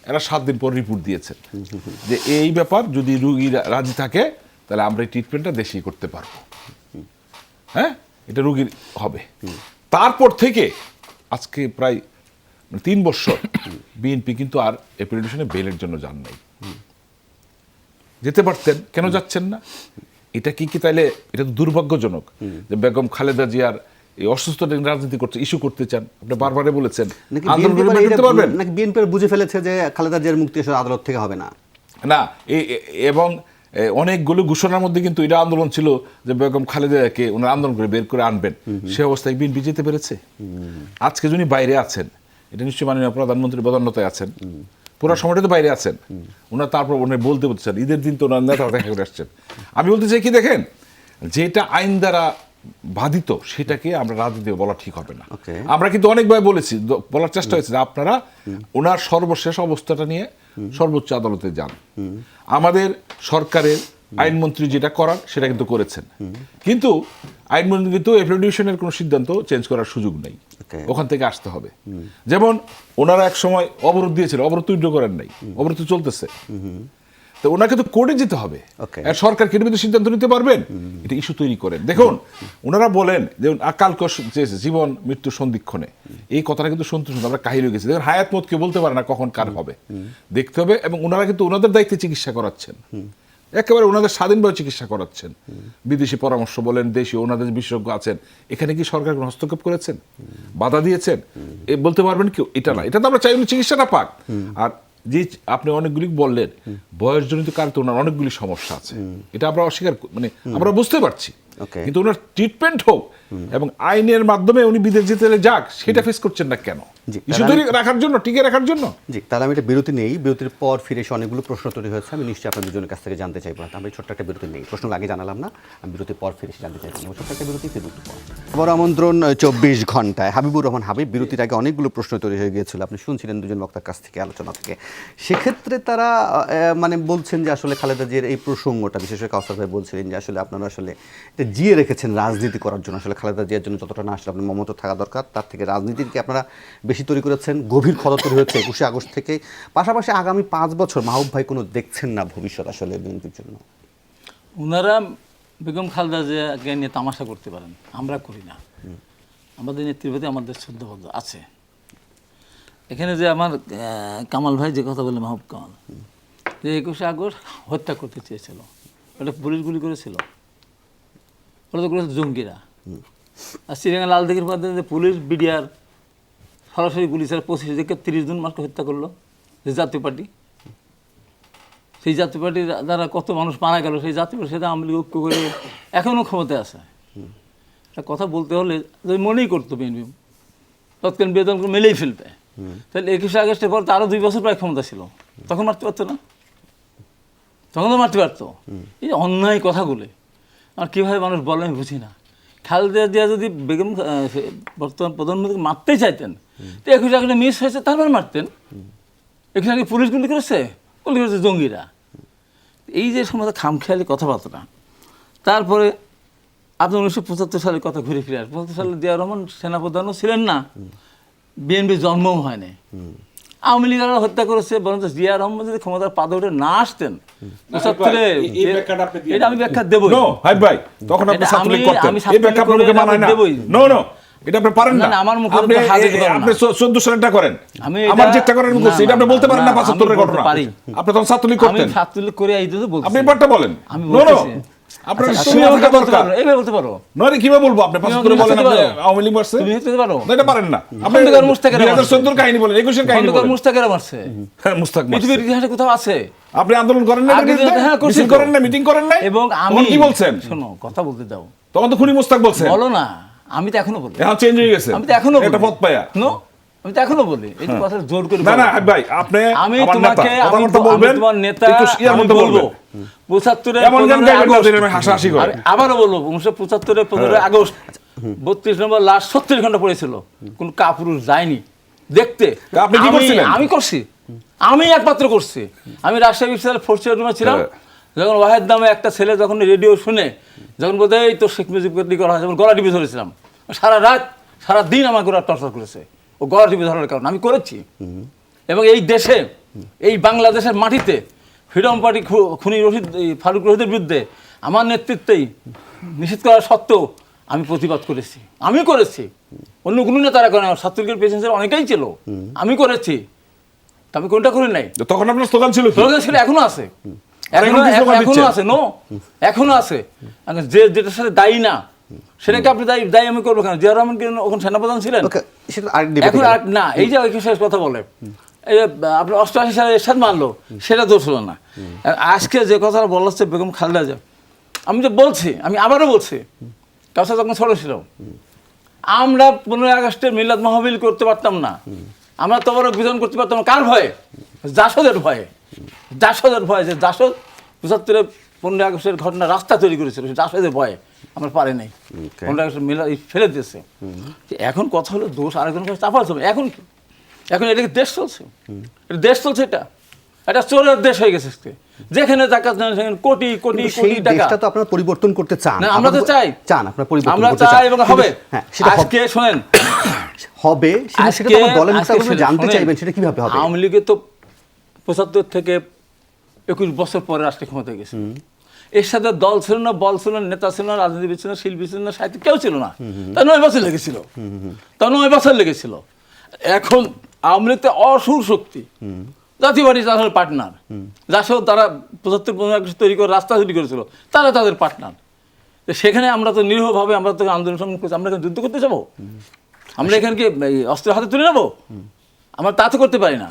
এরা 7 দিন পর রিপোর্ট দিয়েছে যে এই ব্যাপার যদি রুগী রাজি থাকে তাহলে আমরা এই ট্রিটমেন্টটা দেশেই করতে পারবো, হ্যাঁ, এটা রুগীর হবে। তারপর থেকে আজকে প্রায় 3 বছর বিএনপি কিন্তু আর অ্যাপিলিটেশনে বেলের জন্য যান নাই। যেতে পারতেন, কেন যাচ্ছেন না? এটা কি তাইলে, এটা তো দুর্ভাগ্যজনক যে বেগম খালেদা জিয়ার এই অসুস্থ রাজনীতি করতে, ইস্যু করতে চান, আপনি বারবারে বলেছেন। নাকি বিএনপি বুঝে ফেলেছে যে খালেদা জিয়ার মুক্তি আসলে আদালত থেকে হবে না? না, এবং অনেকগুলো ঘোষণার মধ্যে কিন্তু এটা আন্দোলন ছিল যে বেগম খালেদাকে ওনার আন্দোলন করে বের করে আনবেন, সে অবস্থায় বিএনপি যেতে পেরেছে? আজকে যিনি বাইরে আছেন, এটা নিশ্চয়ই মাননীয় প্রধানমন্ত্রী প্রধানতায় আছেন, পুরো সময়টা তো বাইরে আছেন, ওনার তারপর ওনার বলতে বলছেন, ঈদের দিন তো ওনার নেতারা দেখা করে আসছেন। আমি বলতে চাই কি, দেখেন, যেটা আইন দ্বারা বাধিত সেটাকে আমরা রাজনীতি বলা ঠিক হবে না। আমরা কিন্তু অনেকবার বলেছি, বলার চেষ্টা হয়েছে যে আপনারা ওনার সর্বশেষ অবস্থাটা নিয়ে সর্বোচ্চ আদালতে যান। আমাদের সরকারের আইনমন্ত্রী যেটা করার সেটা কিন্তু করেছেন, কিন্তু আইনমন্ত্রী কিন্তু এপ্রিডিউশনের কোনো সিদ্ধান্ত চেঞ্জ করার সুযোগ নেই, Okay. ওখান থেকে আসতে হবে। যেমন ওনারা এক সময় অবরোধ দিয়েছিল, অবরোধ তো উইথড্র করেন নাই, অবরোধ তো চলতেছে, তো ওনাকে তো কোর্টে যেতে হবে। Okay. আর সরকার কি এর সিদ্ধান্ত নিতে পারবেন? এটা ইস্যু তৈরি করেন। দেখুন ওনারা বলেন যে আকাল জীবন মৃত্যু সন্ধিক্ষণে, এই কথাটা কিন্তু শুনতে শুনতে আমরা কাহিল হয়ে গেছি। দেখুন হায়াত মত কেউ বলতে পারে না কখন কার হবে, দেখতে হবে। এবং ওনারা কিন্তু ওনাদের দায়িত্বে চিকিৎসা করাচ্ছেন, একেবারে ওনাদের স্বাধীনভাবে চিকিৎসা করাচ্ছেন। বিদেশি পরামর্শ বলেন, দেশীয় ওনাদের বিশেষজ্ঞ আছেন, এখানে কি সরকার কোনো হস্তক্ষেপ করেছেন, বাধা দিয়েছেন? এ বলতে পারবেন কেউ? এটা না, এটা তো আমরা চাই উনি চিকিৎসাটা পাক। আর যে আপনি অনেকগুলি বললেন বয়সজনিত কারণে তো ওনার অনেকগুলি সমস্যা আছে, এটা আমরা অস্বীকার মানে আমরা বুঝতে পারছি, Okay. কিন্তু ওনার ট্রিটমেন্ট হোক এবং আইনের মাধ্যমে উনি বিদেশ যেতে যাক, সেটা ফেস করছেন না কেন? জি, ইস্যু তৈরি রাখার জন্য, টিকে রাখার জন্য। জি, তাহলে আমি একটা বিরতি নেই, বিরতির পর ফিরে এসে অনেকগুলো প্রশ্ন তৈরি হয়েছে, আমি নিশ্চয়ই আপনার দুজনের কাছ থেকে জানতে চাইবো। আমি ছোট্ট একটা বিরতি নেই, প্রশ্ন আগে জানালাম না, আমি বিরতির পর ফিরে এসে জানতে চাইবো। ছোট্ট একটা বিরতি, বিরতির পর খবর আমন্ত্রণ 24 ঘন্টায়। হাবিবুর রহমান হাবিব। বিরতির আগে অনেকগুলো প্রশ্ন তৈরি হয়ে গিয়েছিল, আপনি শুনছিলেন দুজন বক্তার কাছ থেকে, আলোচনা থেকে। সেক্ষেত্রে তারা মানে বলছেন যে আসলে খালেদা জিয়ার এই প্রসঙ্গটা, বিশেষ করে কাউসার ভাই বলছিলেন যে আসলে আপনারা আসলে এটা জিয়ে রেখেছেন রাজনীতি করার জন্য, আসলে খালেদা জিয়ার জন্য যতটা না আসলে আপনার মমতা থাকা দরকার, তার থেকে রাজনীতিকে আপনারা বেশি তৈরি করেছেন। গভীর ক্ষত তৈরি হয়েছে 21শে আগস্ট থেকে। পাশাপাশি আগামী 5 বছর মাহবুব ভাই কোনো দেখছেন না ভবিষ্যৎ আসলে বিএনপির জন্য? ওনারা বেগম খালেদা জিয়াকে নিয়ে তামাশা করতে পারেন, আমরা করি না। আমাদের নেত্রীর প্রতি আমাদের শ্রদ্ধাবোধ আছে। এখানে যে আমার কামাল ভাই যে কথা বললেন, মাহবুব কামাল, যে 21শে আগস্ট হত্যা করতে চেয়েছিল, ওটা পুলিশ গুলি করেছিল, ওটা তো করেছে জঙ্গিরা। আর শ্রীরাঙ্গা লালদিঘির পথে যে পুলিশ বিডিআর সরাসরি গুলি ছাড়া 25 থেকে 30 জন মানুষকে হত্যা করলো, যে জাতীয় পার্টি, সেই জাতীয় পার্টির দ্বারা কত মানুষ মারা গেল, সেই জাতীয় পার্টির সাথে আওয়ামী লীগ ঐক্য করে এখনও ক্ষমতায় আছে। একটা কথা বলতে হলে যদি মনেই করতো বিএনপি তৎকালীন বেতন মেলেই ফেলবে, তাহলে 21শে আগস্টের পর তো আরও 2 বছর প্রায় ক্ষমতা ছিল, তখন মারতে পারতো না? তখন তো মারতে পারতো। এই অন্যায় কথাগুলো আর কীভাবে মানুষ বলে আমি বুঝি না। খালেদা জিয়া যদি বেগম বর্তমান প্রধানমন্ত্রীকে মারতে চাইতেন, তো 21শে আগস্টে মিস হয়েছে, তারপর মারতেন। 21শে আগে পুলিশ গুলি করেছে, গুলি করেছে জঙ্গিরা। এই যে সমস্ত খামখেয়ালি কথাবার্তা। তারপরে আপনার 1975 সালের কথা ঘুরে ফিরে আসে। 75 সালে জিয়া রহমান সেনাপ্রধানও ছিলেন না, বিএনপির জন্মও হয়নি। আওয়ামী লীগরা হত্যা করেছে, বরঞ্চ জিয়া রহমান যদি ক্ষমতার পাদে উঠে না আসতেন, 75 এটা আমি ব্যাখ্যা দেবই। ভাই তখন আপনি ছাত্রলীগ করতেন, এই ব্যাখ্যা আপনাকে মানায় না। নো নো, এটা আপনি পারেন না। আমার মুখে আপনি 14 সালেরটা করেন, আমার যেটা করেন আমি বলছি, এটা আপনি বলতে পারেন না। 75 এর ঘটনা আপনি তখন ছাত্রলীগ করতেন, আমি ছাত্রলীগ করে এই তো বলছি। আপনি ব্যাপারটা বলেন। আমি নো নো, বলছি আপনার আচ্ছা, তুমি আমাকে বলতে পারো, এইভাবে বলতে পারো। নরে কিভাবে বলবো? আপনি 75 বলেন আপনি আওয়ামী লীগ মারছে, তুমি হতে পারো না এটা পারেন না। আপনি খন্দকার মুস্তাকের 2014 এর কাহিনী বলেন, 21 এর কাহিনী খন্দকার বলেন। মুস্তাকের মারছে, মুস্তাক মারছে। পৃথিবীর ইতিহাসে কোথাও আছে? আপনি আন্দোলন করেন না, আগে তো হ্যাঁ করছি মিছিল তো। করেন না, মিটিং করেন না, এবং আমি তখন কি বলছেন? শোনো, কথা বলতে দাও। তখন তো খুনি মুস্তাক বলছেন। বলো না, আমি তো এখনো বলি। এখন চেঞ্জ হয়ে গেছে, আমি তো এখনো এটা পথ পায়া। নো, আমি তো এখনো বলি। এই যে কথা জোর করে না বলো। না ভাই, আপনি আমি আমার নেতা, তোমাকে কথা আমি বলতে বলবেন, তোমার নেতা, একটু ইয়ার আমি মধ্যে বলবো বলবেন। 75 এমন গান গাইবেন না যেটা আমি হাসাহাসি করে। আবারও বলবো 1975 15 আগস্ট 32 নম্বর লাশ 36 ঘন্টা পড়েছিল, কোন কাপুরুষ যায়নি দেখতে। আপনি কি করছিলেন? আমি করছি, আমি একমাত্র করছি। আমি রাজশাহী বিশ্ববিদ্যালয়ের 4th ইয়ার রুমে ছিলাম, যখন ওয়াহেদ নামে একটা ছেলে যখন রেডিও শুনে যখন বলতে এই তো শেখ মুজিবকে করা হয়, যখন গলা টিপে ধরেছিলাম, সারা রাত সারা দিন আমার গোড়া টর্চার করেছে ও গলা টিপে ধরার কারণে। আমি করেছি। এবং এই দেশে, এই বাংলাদেশের মাটিতে ফ্রিডম পার্টি খুনি ফারুক রশিদের বিরুদ্ধে আমার নেতৃত্বেই নিষেধ করা সত্ত্বেও আমি প্রতিবাদ করেছি। আমি করেছি, অন্য কোনো নেতারা করেন, ছাত্রলীগের পেছনে অনেকেই ছিল, আমি করেছি। আমি কোনটা করি নাই? তখন আপনার স্লোগান ছিল কি? স্লোগান ছিল, এখনো আছে, এখনো আছে। নো, এখনো আছে। যে যেটার সাথে দায়ী না সেটাকে আপনি দায়ী আমি করবো কেন? জিয়া রহমান ওখানে সেনাপ্রধান ছিলেন, এখন আর না। এই যে শেষ কথা বলে এই যে আপনার 88 সালে এরশাদ মারলো, সেটা দোষ হলো না। আজকে যে কথাটা বলা হচ্ছে বেগম খালেদা জিয়া, আমি যে বলছি, আমি আবারও বলছি, কাউসার যখন ছোট ছিল, আমরা 15 আগস্টের মিলাদ মাহফিল করতে পারতাম না, আমরা তবরক বিধান করতে পারতাম না। কার ভয়ে? জাসদের ভয়ে। জাসদের ভয়ে, যে জাসদ 75 15 আগস্টের ঘটনা রাস্তা তৈরি করেছিল, সে জাসদের ভয়ে আমরা পারি নাই। 15 আগস্টের মিলাদ ফেলে দিয়েছে। এখন কথা হলো দোষ আরেকজনের কাছে চাপা হবে। এখন কি? এখন এটাকে দেশ চলছে, এটা দেশ চলছে। এটা একটা চোরের দেশ হয়ে গেছে আজকে। যেখানে টাকা সেখানে কোটি কোটি কিন্তু কোটি সেই টাকা। দেশটা তো আপনারা পরিবর্তন করতে চান। না, আমরা তো চাই। চান, আপনারা পরিবর্তন আমরা করতে চান। চাই এবং হবে। হ্যাঁ, সেটা আজকে শোনেন, হবে, সেটা তো আমার দলের নেতা কর্মীরা জানতে শোনেন, চাইবেন সেটা কিভাবে হবে। আওয়ামী লীগের তো ৭৫ থেকে ২১ বছর পরে রাষ্ট্রীয় ক্ষমতায় গেছে। এর সাথে দল ছিল না, বল ছিল না, নেতা ছিল না, রাজনীতিবিদ ছিল না, শিল্পী ছিল না, সাহিত্য কেউ ছিল না। তা ৯ বছর লেগেছিল, তা ৯ বছর লেগেছিল। এখন আওয়ামী লীগ তো অসুর শক্তি, জাতীয় পার্টি তাদের পার্টনার, যার সাথে তারা ৭৫ তৈরি করে রাস্তা তৈরি করেছিল, তারা তাদের পার্টনার। সেখানে আমরা তো নিরীহভাবে আমরা তো আন্দোলন সংগ্রাম করছি। আমরা এখানে যুদ্ধ করতে যাবো? আমরা এখানে কি অস্ত্র হাতে তুলে নেবো? আমরা তা তো করতে পারি না।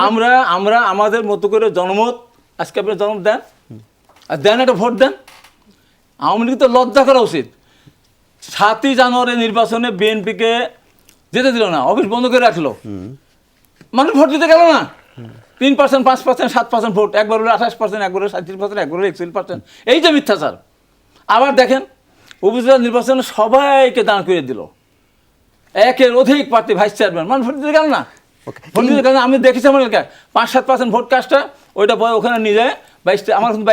আমরা আমরা আমাদের মতো করে জনমত, আজকে আপনি জনমত দেন আর দেন, একটা ভোট দেন। আওয়ামী লীগ তো লজ্জা করা উচিত। ৭ই জানুয়ারি নির্বাচনে বিএনপিকে যেতে দিল না, অফিস বন্ধ করে রাখলো, মানুষ ভোট দিতে গেল না। 3%, 5%, 7% ভোট, একবার হলো 28%, একবার হলো 37%, একবার হলো 41%। এই যে মিথ্যাচার। আবার দেখেন উপজেলা নির্বাচনে সবাইকে দাঁড় করে দিল, একের অধিক প্রার্থী ভাইস চেয়ারম্যান, মানুষ ভোট দিতে গেল না। ভোট দিতে গেল না। আমি দেখেছি আমার এলাকায় 5-7% ভোট কাস্টটা ওইটা ওখানে নিয়ে যায় 22, আমার কিন্তু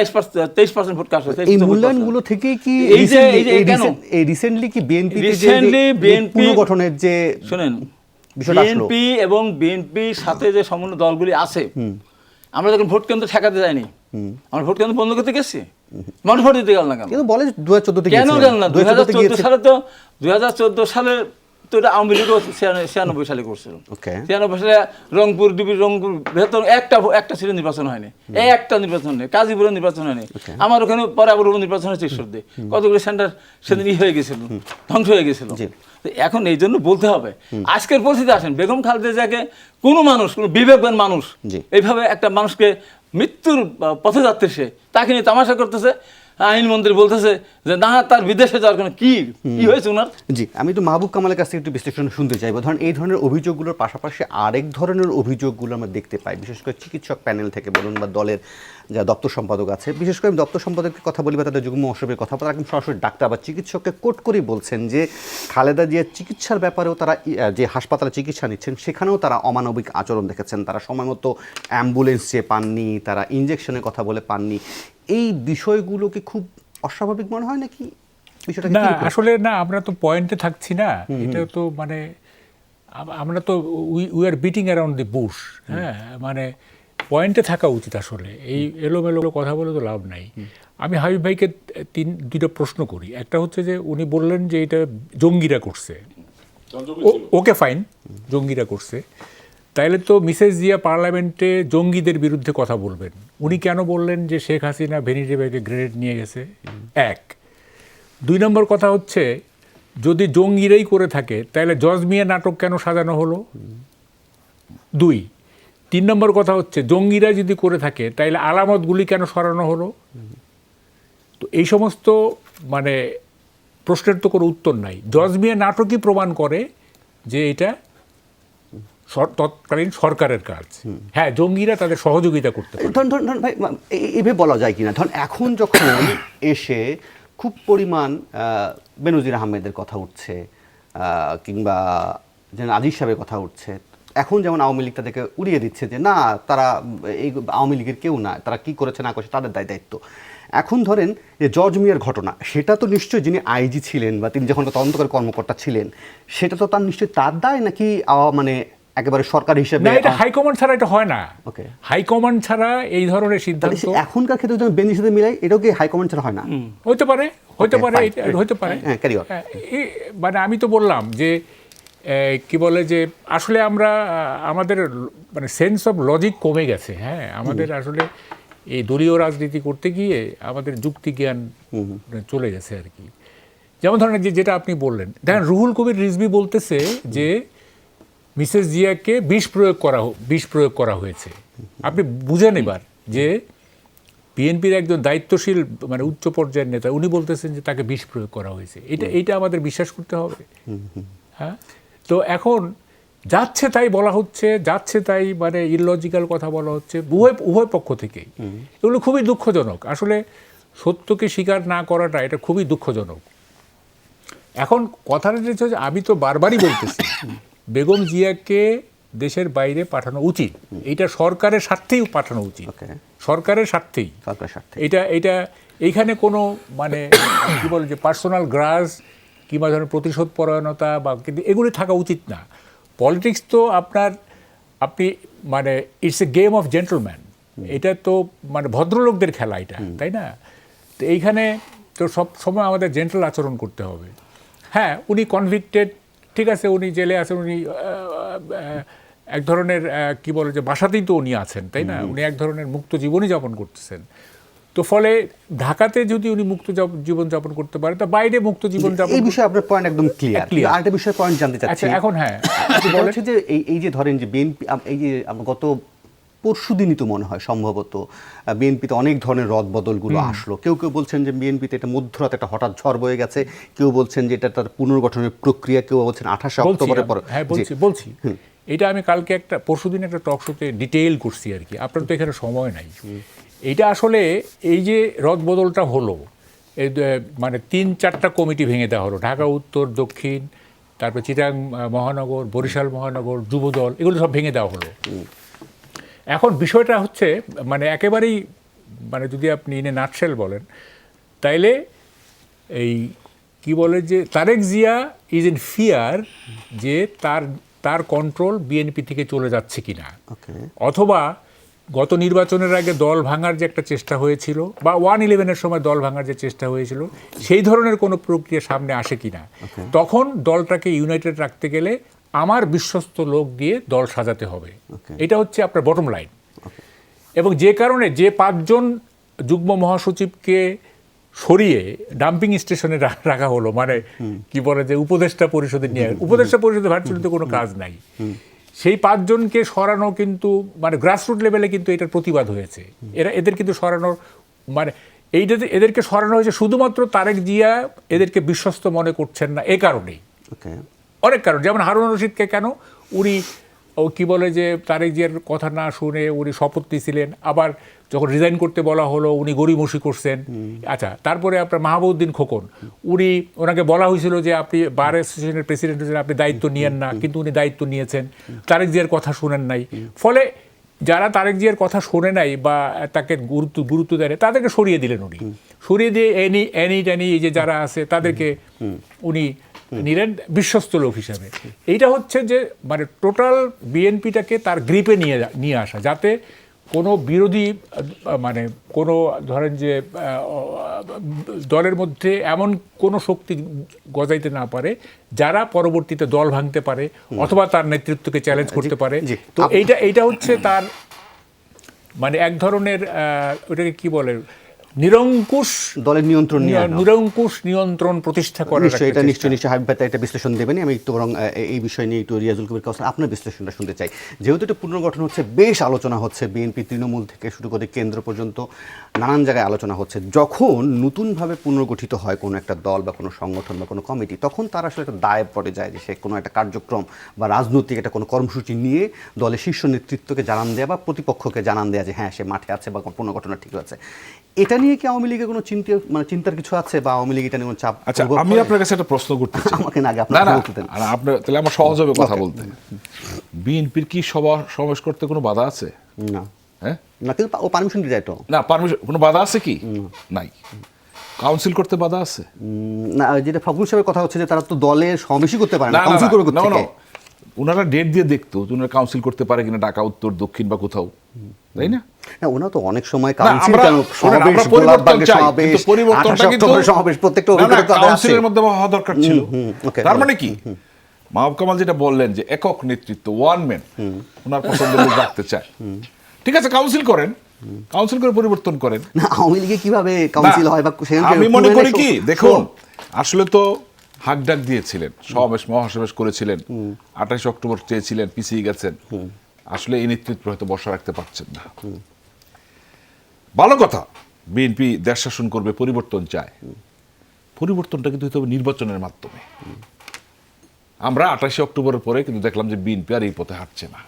23% ভোট কাস্ট। এই মূল্যায়নগুলো থেকেই কি এই রিসেন্টলি কি বিএনপি পুনর্গঠনের যে শুনেন, বিষয়টা আসলো, বিএনপি এবং বিএনপির সাথে যে সমন্বয় দলগুলি আছে, আমরা যখন ভোট কেন্দ্র ঠেকাতে যাইনি, আমরা ভোট কেন্দ্র বন্ধ করতে গেছি, মানুষ ভোট দিতে গেল না কেন? কিন্তু বলে 2014 কেন গেল না? 2014 সালে তো 2014 সালে তো এটা আওয়ামী লীগও 96 সালে করছিল। 96 সালে রংপুর ডিবি রংপুর বৃহত্তর একটা সিটে নির্বাচন হয়নি, একটা নির্বাচন নেই, কাজীপুরে নির্বাচন হয়নি। আমার ওখানে পরে আবার নির্বাচন হয়েছে ঈশ্বরদী, কতগুলো সেন্টার সেদিন হয়ে গেছিল, ধ্বংস হয়ে গেছিল। এখন এই জন্য বলতে হবে, আজকের পরিস্থিতি আসেন, বেগম খালেদা জিয়াকে কোনো মানুষ, কোনো বিবেকবান মানুষ এইভাবে একটা মানুষকে মৃত্যুর পথে যাচ্ছে, সে তাকে নিয়ে তামাশা করতেছে। আইনমন্ত্রী বলতেছে যে না, তার বিদেশে যাওয়ার কোনো কি হয়েছে ওনার। জি, আমি একটু মাহবুব কামালের কাছ থেকে একটু বিশ্লেষণ শুনতে চাইবো। ধরেন এই ধরনের অভিযোগগুলোর পাশাপাশি আরেক ধরনের অভিযোগগুলো আমরা দেখতে পাই, বিশেষ করে চিকিৎসক প্যানেল থেকে বলুন বা দলের যা দপ্তর সম্পাদক আছে, বিশেষ করে আমি দপ্তর সম্পাদকের কথা বলি বা তাদের যুগ্ম মহাসচিবের কথা, তারা একদম সরাসরি ডাক্তার বা চিকিৎসককে কোট করেই বলছেন যে খালেদা জিয়ার চিকিৎসার ব্যাপারেও তারা যে হাসপাতালে চিকিৎসা নিচ্ছেন সেখানেও তারা অমানবিক আচরণ দেখেছেন, তারা সময় মতো অ্যাম্বুলেন্স চেয়ে পাননি, তারা ইনজেকশনের কথা বলে পাননি। এই বিষয়গুলোকে খুব অস্বাভাবিক মনে হয় নাকি? বিষয়টা না, আসলে না, আমরা তো পয়েন্টে থাকছি না। এটা তো মানে আমরা তো we are beating around the Bush. হ্যাঁ, মানে পয়েন্টে থাকা উচিত। আসলে এই এলোমেলো কথা বলে তো লাভ নাই। আমি হাবিব ভাইকে দুইটা প্রশ্ন করি। একটা হচ্ছে যে উনি বললেন যে এটা জঙ্গিরা করছে, ওকে ফাইন, জঙ্গিরা করছে, তাইলে তো মিসেস জিয়া পার্লামেন্টে জঙ্গিদের বিরুদ্ধে কথা বলবেন। উনি কেন বললেন যে শেখ হাসিনা ভ্যানিটি ব্যাগে গ্রেনেড নিয়ে গেছে? 1। 2 নম্বর কথা হচ্ছে, যদি জঙ্গিরাই করে থাকে তাহলে জজ মিয়া নাটক কেন সাজানো হলো? 2। 3 নম্বর কথা হচ্ছে, জঙ্গিরা যদি করে থাকে তাহলে আলামতগুলি কেন সরানো হলো? তো এই সমস্ত মানে প্রশ্নের তো কোনো উত্তর নাই। জজ মিয়া নাটকই প্রমাণ করে যে এটা তৎকালীন সরকারের কাজ। হ্যাঁ, জঙ্গিরা তাদের সহযোগিতা করতে পারে। ধরুন ভাই, এভাবে বলা যায় কিনা, ধরুন এখন যখন এসে খুব পরিমাণ বেনজির আহমেদের কথা উঠছে কিংবা যেন আজিজ সাহেবের কথা উঠছে, এখন যেমন আওয়ামী লীগ তাদেরকে উড়িয়ে দিচ্ছে যে না, তারা এই আওয়ামী লীগের কেউ না, তারা কি করেছে না করেছে তাদের দায়িত্ব। এখন ধরেন যে জর্জ মিয়ার ঘটনা, সেটা তো নিশ্চয়ই যিনি আইজি ছিলেন বা তিনি যখন তদন্তকারী কর্মকর্তা ছিলেন, সেটা তো তার নিশ্চয়ই তার দায়, নাকি মানে একেবারে সরকার হিসেবে? না, এটা হাইকমান্ড ছাড়া এটা হয় না। হাইকমান্ড ছাড়া এই ধরনের সিদ্ধান্ত এখনকার ক্ষেত্রে যদি বেঞ্চের সাথে মিলাই, এটাও কি হাইকমান্ড ছাড়া হয় না? হতে পারে, হতে পারে, হতে পারে। মানে আমি তো বললাম যে কি বলে যে আসলে আমরা আমাদের মানে সেন্স অফ লজিক কমে গেছে। হ্যাঁ, আমাদের আসলে এই দলীয় রাজনীতি করতে গিয়ে আমাদের যুক্তি জ্ঞান চলে গেছে আর কি। যেমন ধরেন যেটা আপনি বললেন, দেখেন রুহুল কবির রিজভী বলতেছে যে মিসেস জিয়াকে বিষ প্রয়োগ করা হয়েছে। আপনি বুঝেন এবার যে বিএনপির একজন দায়িত্বশীল মানে উচ্চ পর্যায়ের নেতা, উনি বলতেছেন যে তাকে বিষ প্রয়োগ করা হয়েছে। এইটা আমাদের বিশ্বাস করতে হবে? হ্যাঁ, তো এখন যাচ্ছে তাই বলা হচ্ছে, যাচ্ছে তাই মানে ইললজিক্যাল কথা বলা হচ্ছে উভয় পক্ষ থেকেই। এগুলো খুবই দুঃখজনক। আসলে সত্যকে স্বীকার না করাটা এটা খুবই দুঃখজনক। এখন কথাটা হচ্ছে, আমি তো বারবারই বলতেছি, বেগম জিয়াকে দেশের বাইরে পাঠানো উচিত, এটা সরকারের স্বার্থেই পাঠানো উচিত, ওকে, সরকারের স্বার্থেই। সরকারের স্বার্থে। এটা এইখানে কোনো মানে কি বলে যে পার্সোনাল গ্রাজ কিংবা ধরনের প্রতিশোধ পরায়ণতা বা কিন্তু এগুলি থাকা উচিত না। পলিটিক্স তো আপনি মানে it's a game of gentleman, এটা তো মানে ভদ্রলোকদের খেলা এটা, তাই না? তো এইখানে তো সব সময় আমাদের জেন্টল আচরণ করতে হবে। হ্যাঁ, উনি কনভিক্টেড, ঠিক আছে, উনি জেলে আছেন, উনি এক ধরনের কি বলে যে বাসাতেই তো উনি আছেন, তাই না? উনি এক ধরনের মুক্ত জীবনই যাপন করতেছেন। তো ফলে ঢাকাতে যদি উনি মুক্ত জীবন যাপন করতে পারে, তা বাইরে মুক্ত জীবন যাপন। এই বিষয়ে আপনার পয়েন্ট একদম ক্লিয়ার। Clear. আরেকটা বিষয় পয়েন্ট জানতে আচ্ছা, চাচ্ছি। এখন হ্যাঁ বলা হচ্ছে যে এই যে ধরেন যে বিএনপি, এই যে গত পরশুদিনই তো মনে হয় সম্ভবত বিএনপিতে অনেক ধরনের রদবদলগুলো আসলো। কেউ কেউ বলছেন যে বিএনপিতে এটা মধ্যরাতে একটা হঠাৎ ঝড় বয়ে গেছে, কেউ বলছেন যে এটা তার পুনর্গঠনের প্রক্রিয়া, কেউ বলছেন 28 অক্টোবরের পর। হ্যাঁ, বলছি এটা আমি কালকে পরশুদিন একটা টক শোতে ডিটেইল করছি আর কি, আপনার তো এখানে সময় নাই। এইটা আসলে এই যে রদবদলটা হলো, মানে 3-4টা কমিটি ভেঙে দেওয়া হলো, ঢাকা উত্তর, দক্ষিণ, তারপর চিটাগাং মহানগর, বরিশাল মহানগর, যুবদল, এগুলো সব ভেঙে দেওয়া হলো। এখন বিষয়টা হচ্ছে মানে একেবারেই মানে যদি আপনি ইনে নাটশেল বলেন, তাইলে এই কি বলে যে Tarique Zia is in fear যে তার কন্ট্রোল বিএনপি থেকে চলে যাচ্ছে কিনা, অথবা গত নির্বাচনের আগে দল ভাঙার যে একটা চেষ্টা হয়েছিল বা 1-11-এর সময় দল ভাঙার যে চেষ্টা হয়েছিল, সেই ধরনের কোনো প্রক্রিয়া সামনে আসে কিনা। তখন দলটাকে ইউনাইটেড রাখতে গেলে আমার বিশ্বস্ত লোক দিয়ে দল সাজাতে হবে, এটা হচ্ছে আপনার বটম লাইন। এবং যে কারণে যে 5 জন যুগ্ম মহাসচিবকে সরিয়ে ডাম্পিং স্টেশনে রাখা হলো, মানে কি বলে যে উপদেষ্টা পরিষদে নিয়ে, উপদেষ্টা পরিষদে ভার্চুয়ালি তো কোনো কাজ নাই, সেই 5 জনকে সরানো কিন্তু মানে গ্রাসরুট লেভেলে কিন্তু এটার প্রতিবাদ হয়েছে। এদের কিন্তু সরানোর মানে এদেরকে সরানো হয়েছে শুধুমাত্র তারেক জিয়া এদেরকে বিশ্বস্ত মনে করছেন না এ কারণেই, অনেক কারণ। যেমন হারুন রশিদকে কেন উনি কি বলে যে তারেক জিয়ার কথা না শুনে উনি শপথ নিয়েছিলেন, আবার যখন রিজাইন করতে বলা হলো উনি গড়িমসি করছেন। আচ্ছা, তারপরে আপনার মাহবুবউদ্দিন খোকন, ওনাকে বলা হয়েছিল যে আপনি বার অ্যাসোসিয়েশনের প্রেসিডেন্ট হয়েছেন, আপনি দায়িত্ব নিয়েন না, কিন্তু উনি দায়িত্ব নিয়েছেন, তারেক জিয়ার কথা শুনেন নাই। ফলে যারা তারেক জিয়ার কথা শোনে নাই বা তাকে গুরুত্ব দেয় তাদেরকে সরিয়ে দিলেন উনি, সরিয়ে দিয়ে এনি এই যে যারা আছে তাদেরকে উনি নিলেন বিশ্বস্ত লোক হিসাবে। এইটা হচ্ছে যে মানে টোটাল বিএনপিটাকে তার গ্রিপে নিয়ে আসা, যাতে কোনো বিরোধী মানে কোনো ধরেন যে দলের মধ্যে এমন কোনো শক্তি গজাইতে না পারে যারা পরবর্তীতে দল ভাঙতে পারে অথবা তার নেতৃত্বকে চ্যালেঞ্জ করতে পারে। তো এইটা হচ্ছে তার মানে এক ধরনের ওটাকে কি বলে নিরঙ্কুশ দলের নিরঙ্কুশ নিয়ন্ত্রণ প্রতিষ্ঠা করার। নিশ্চয়ই হাবিব ভাই এটা বিশ্লেষণ দেবেন। আমি একটু বরং এই বিষয় নিয়ে একটু রিয়াজুল কবির কাছে আপনার বিশ্লেষণটা শুনতে চাই। যেহেতু এটা পুনর্গঠন হচ্ছে, বেশ আলোচনা হচ্ছে, বিএনপি তৃণমূল থেকে শুরু করে কেন্দ্র পর্যন্ত নানান জায়গায় আলোচনা হচ্ছে। যখন নতুনভাবে পুনর্গঠিত হয় কোনো একটা দল বা কোনো সংগঠন বা কোনো কমিটি, তখন তার আসলে একটা দায় পড়ে যায় যে সে কোনো একটা কার্যক্রম বা রাজনৈতিক একটা কোনো কর্মসূচি নিয়ে দলের শীর্ষ নেতৃত্বকে জানান দেয়া বা প্রতিপক্ষকে জানান দেয়া যে হ্যাঁ সে মাঠে আছে বা পুনর্গঠন ঠিক আছে। এটা নিয়ে কি আওয়ামী লীগের কোনো চিন্তার কিছু আছে বা আওয়ামী লীগ এটা নিয়ে কোনো চাপ? আচ্ছা, আমি আপনার কাছে একটা প্রশ্ন করতে চাই। আমাকে না আগে আপনার বলতে দেন। আপনার তাহলে আমার সহজ হবে কথা বলতে। বিএনপির কি সভা সমাবেশ করতে কোনো বাধা আছে? না। হ্যাঁ না, কিন্তু ও পারমিশন দিয়ে যায় তো না, পারমিশন কোনো বাধা আছে কি? নাই। কাউন্সিল করতে বাধা আছে? না, যেটা ফাগুল সাহেবের কথা হচ্ছে যে তারা তো দলের সমাবেশই করতে পারে না, কাউন্সিল করে করতে পারে। ওনারা ডেট দিয়ে দেখতো ওনারা কাউন্সিল করতে পারে কিনা ঢাকা উত্তর দক্ষিণ বা কোথাও, তাই না? না, ওনা তো অনেক সময় কাউন্সিল সমাবেশ প্রত্যেকটা কাউন্সিলের মধ্যে হওয়া দরকার ছিল। তার মানে কি মাহবুব কামাল যেটা বললেন যে একক নেতৃত্ব, ওয়ান ম্যান, ওনার পছন্দের লোক রাখতে চায়, ঠিক আছে, কাউন্সিল করেন, কাউন্সিল করে পরিবর্তন করেন। না, আওয়ামী লীগে কিভাবে কাউন্সিল হয় বা আমি মনে করি কি, দেখুন আসলে তো হাক ডাক দিয়েছিলেন, সমাবেশ মহাসমাবেশ করেছিলেন, 28 অক্টোবর চেয়েছিলেন, পিছিয়ে গেছেন। আসলে এই নেতৃত্ব হয়তো বর্ষা রাখতে পারছেন না। ভালো কথা, বিএনপি দেশ শাসন করবে, পরিবর্তন চায়। পরিবর্তনটা কিন্তু হতে হবে নির্বাচনের মাধ্যমে। আমরা 28 অক্টোবরের পরে কিন্তু দেখলাম যে বিএনপি আর এই পথে হাঁটছে না।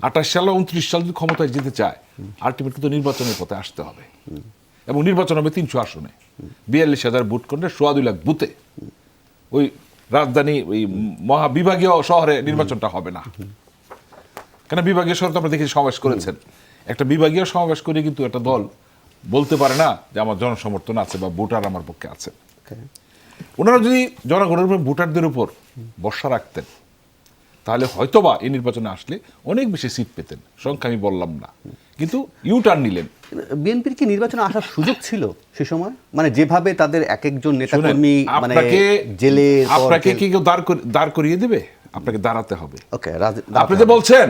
28 সাল 29 সাল যদি ক্ষমতায় যেতে চায়, আলটিমেট কিন্তু নির্বাচনের পথে আসতে হবে। এবং নির্বাচন হবে 300 আসনে, 42,000 ভোট করলে 2.25 লাখ বুথে। ওই রাজধানী ওই মহাবিভাগীয় শহরে নির্বাচনটা হবে না, কেন বিভাগীয় শহর তো আমরা দেখি সমাবেশ করেছেন, একটা বিভাগীয় সমাবেশ করে কিন্তু একটা দল বলতে পারে না যে আমার জনসমর্থন আছে বা ভোটার আমার পক্ষে আছে। ওনারা যদি জনগণের উপর ভোটারদের উপর ভরসা রাখতেন তাহলে হয়তোবা এই নির্বাচনে আসলে অনেক বেশি সিট পেতেন, সংখ্যা আমি বললাম না, কিন্তু ইউটার্ন নিলেন। বিএনপির কি নির্বাচনে আসার সুযোগ ছিল সে সময়? মানে যেভাবে তাদের এক একজন নেতাকর্মী মানে জেলে, আপনাকে কি কেউ দাঁড় করিয়ে দেবে? আপনাকে দাঁড়াতে হবে। ওকে, আপনি যে বলছেন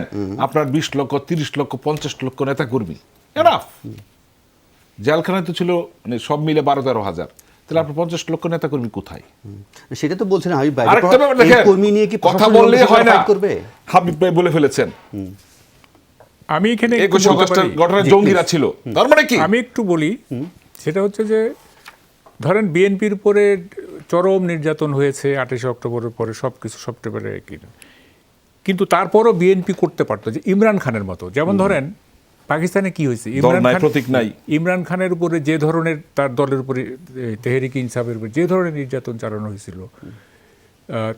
আপনার 20 লক্ষ 30 লক্ষ 50 লক্ষ নেতা কর্মী, এনাফ। জেলখানায় তো ছিল মানে সব মিলে 12-13 হাজার, তাহলে আপনার 50 লক্ষ নেতা কর্মী কোথায়? সেটা তো বলছেন হাবিব ভাই, আরেকটা ব্যাপার দেখেন, কর্মী নিয়ে কি কথা বললে হয় না, করবে? হাবিব ভাই বলে ফেলেছেন আমি এখানে 21 আগস্টের ঘটনায় জঙ্গিরা ছিল, তার মানে কি? আমি একটু বলি, সেটা হচ্ছে যে ধরেন বিএনপির উপরে চরম নির্যাতন হয়েছে 28 অক্টোবরের পরে, সব কিছু সেপ্টেম্বরে, কিন্তু তারপরও বিএনপি করতে পারতো যে ইমরান খানের মতো। যেমন ধরেন পাকিস্তানে কি হয়েছে, ইমরান খানের উপরে যে ধরনের, তার দলের উপরে তেহরিক ইনসাফের উপরে যে ধরনের নির্যাতন চালানো হয়েছিল,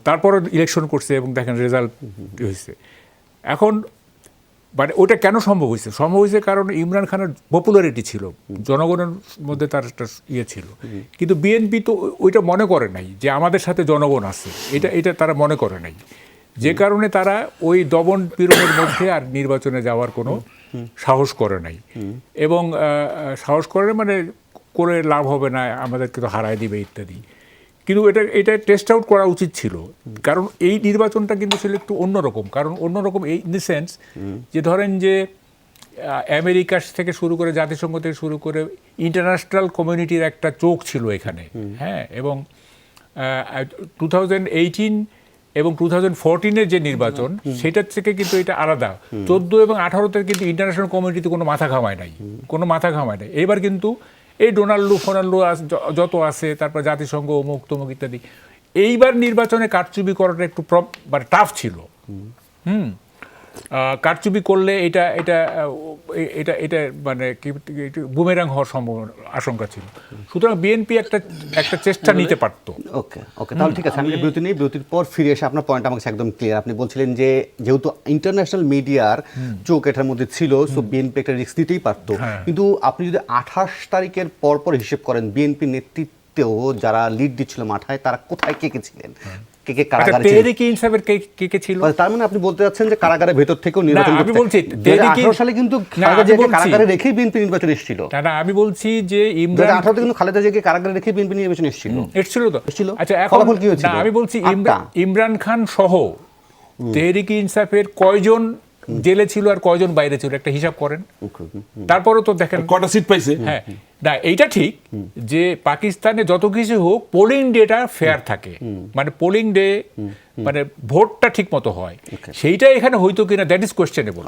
তারপরও ইলেকশন করছে এবং দেখেন রেজাল্ট হয়েছে। এখন মানে ওটা কেন সম্ভব হয়েছে? সম্ভব হয়েছে কারণ ইমরান খানের পপুলারিটি ছিল, জনগণের মধ্যে তার একটা ইয়ে ছিল। কিন্তু বিএনপি তো ওইটা মনে করে নাই যে আমাদের সাথে জনগণ আছে, এটা তারা মনে করে নাই, যে কারণে তারা ওই দমন পীড়নের মধ্যে আর নির্বাচনে যাওয়ার কোনো সাহস করে নাই। এবং সাহস করে মানে করে লাভ হবে না, আমাদেরকে তো হারায় দিবে ইত্যাদি। কিন্তু এটা টেস্ট আউট করা উচিত ছিল, কারণ এই নির্বাচনটা কিন্তু ছিল একটু অন্যরকম। কারণ অন্যরকম এই ইন দ্য সেন্স যে ধরেন যে আমেরিকা থেকে শুরু করে, জাতিসংঘ থেকে শুরু করে ইন্টারন্যাশনাল কমিউনিটির একটা চোখ ছিল এখানে, হ্যাঁ। এবং 2018 এবং 2014-এর যে নির্বাচন, সেটার থেকে কিন্তু এটা আলাদা। 14 এবং 18-তে কিন্তু ইন্টারন্যাশনাল কমিউনিটি কোনো মাথা ঘামায় নাই। এবার কিন্তু এই ডোনাল্ডো ফোনাল্ডো যত আছে, তারপর জাতিসংঘ অমুক তমুক ইত্যাদি, এইবার নির্বাচনে কারচুপি করাটা একটু মানে টাফ ছিল। কারচুপি করলে এটা এটা এটা এটা মানে কি বুমেরাং হওয়ার আশঙ্কা ছিল। সুতরাং বিএনপি একটা চেষ্টা নিতে পারত। ওকে, তাহলে ঠিক আছে, আমি বিরতি নেই, বিরতির পর ফিরে এসে আপনার পয়েন্ট আমাকে একদম ক্লিয়ার। আপনি বলছিলেন যে যেহেতু ইন্টারন্যাশনাল মিডিয়ার চোখ এটার মধ্যে ছিল, সো বিএনপি একটা রিস্ক নিতেই পারত। কিন্তু আপনি যদি 28 তারিখের পর হিসেব করেন, বিএনপি নেতৃত্বেও যারা লিড দিচ্ছিল মাঠায়, তারা কোথায় কে ছিলেন? তার মানে আপনি বলতে যাচ্ছেন যে কারাগারের ভেতর থেকেও নির্বাচন করতে? আমি বলছি 2018 সালে কিন্তু খালেদা জিয়াকে কারাগারে রেখেই বিএনপি নির্বাচন এসেছিল। না, আমি বলছি যে 2018 কিন্তু খালেদা জিয়াকে কারাগারে রেখেই বিএনপি নির্বাচন এসেছিল তো। আচ্ছা, এখন কি হয়েছিল? না, আমি বলছি ইমরান খান সহ তেহরিক ইনসাফের কয়জন জেলে ছিল আর কয়জন বাইরে ছিল, একটা হিসাব করেন। তারপরও তো দেখেন কয়টা সিট পাইছে। হ্যাঁ, না, এইটা ঠিক যে পাকিস্তানে যত কিছু হোক পোলিং ডেটা ফেয়ার থাকে, মানে পোলিং ডে মানে ভোটটা ঠিক মতো হয়, সেইটা এখানে হয়তো কিনা দ্যাট ইজ কোয়েশ্চেনেবল।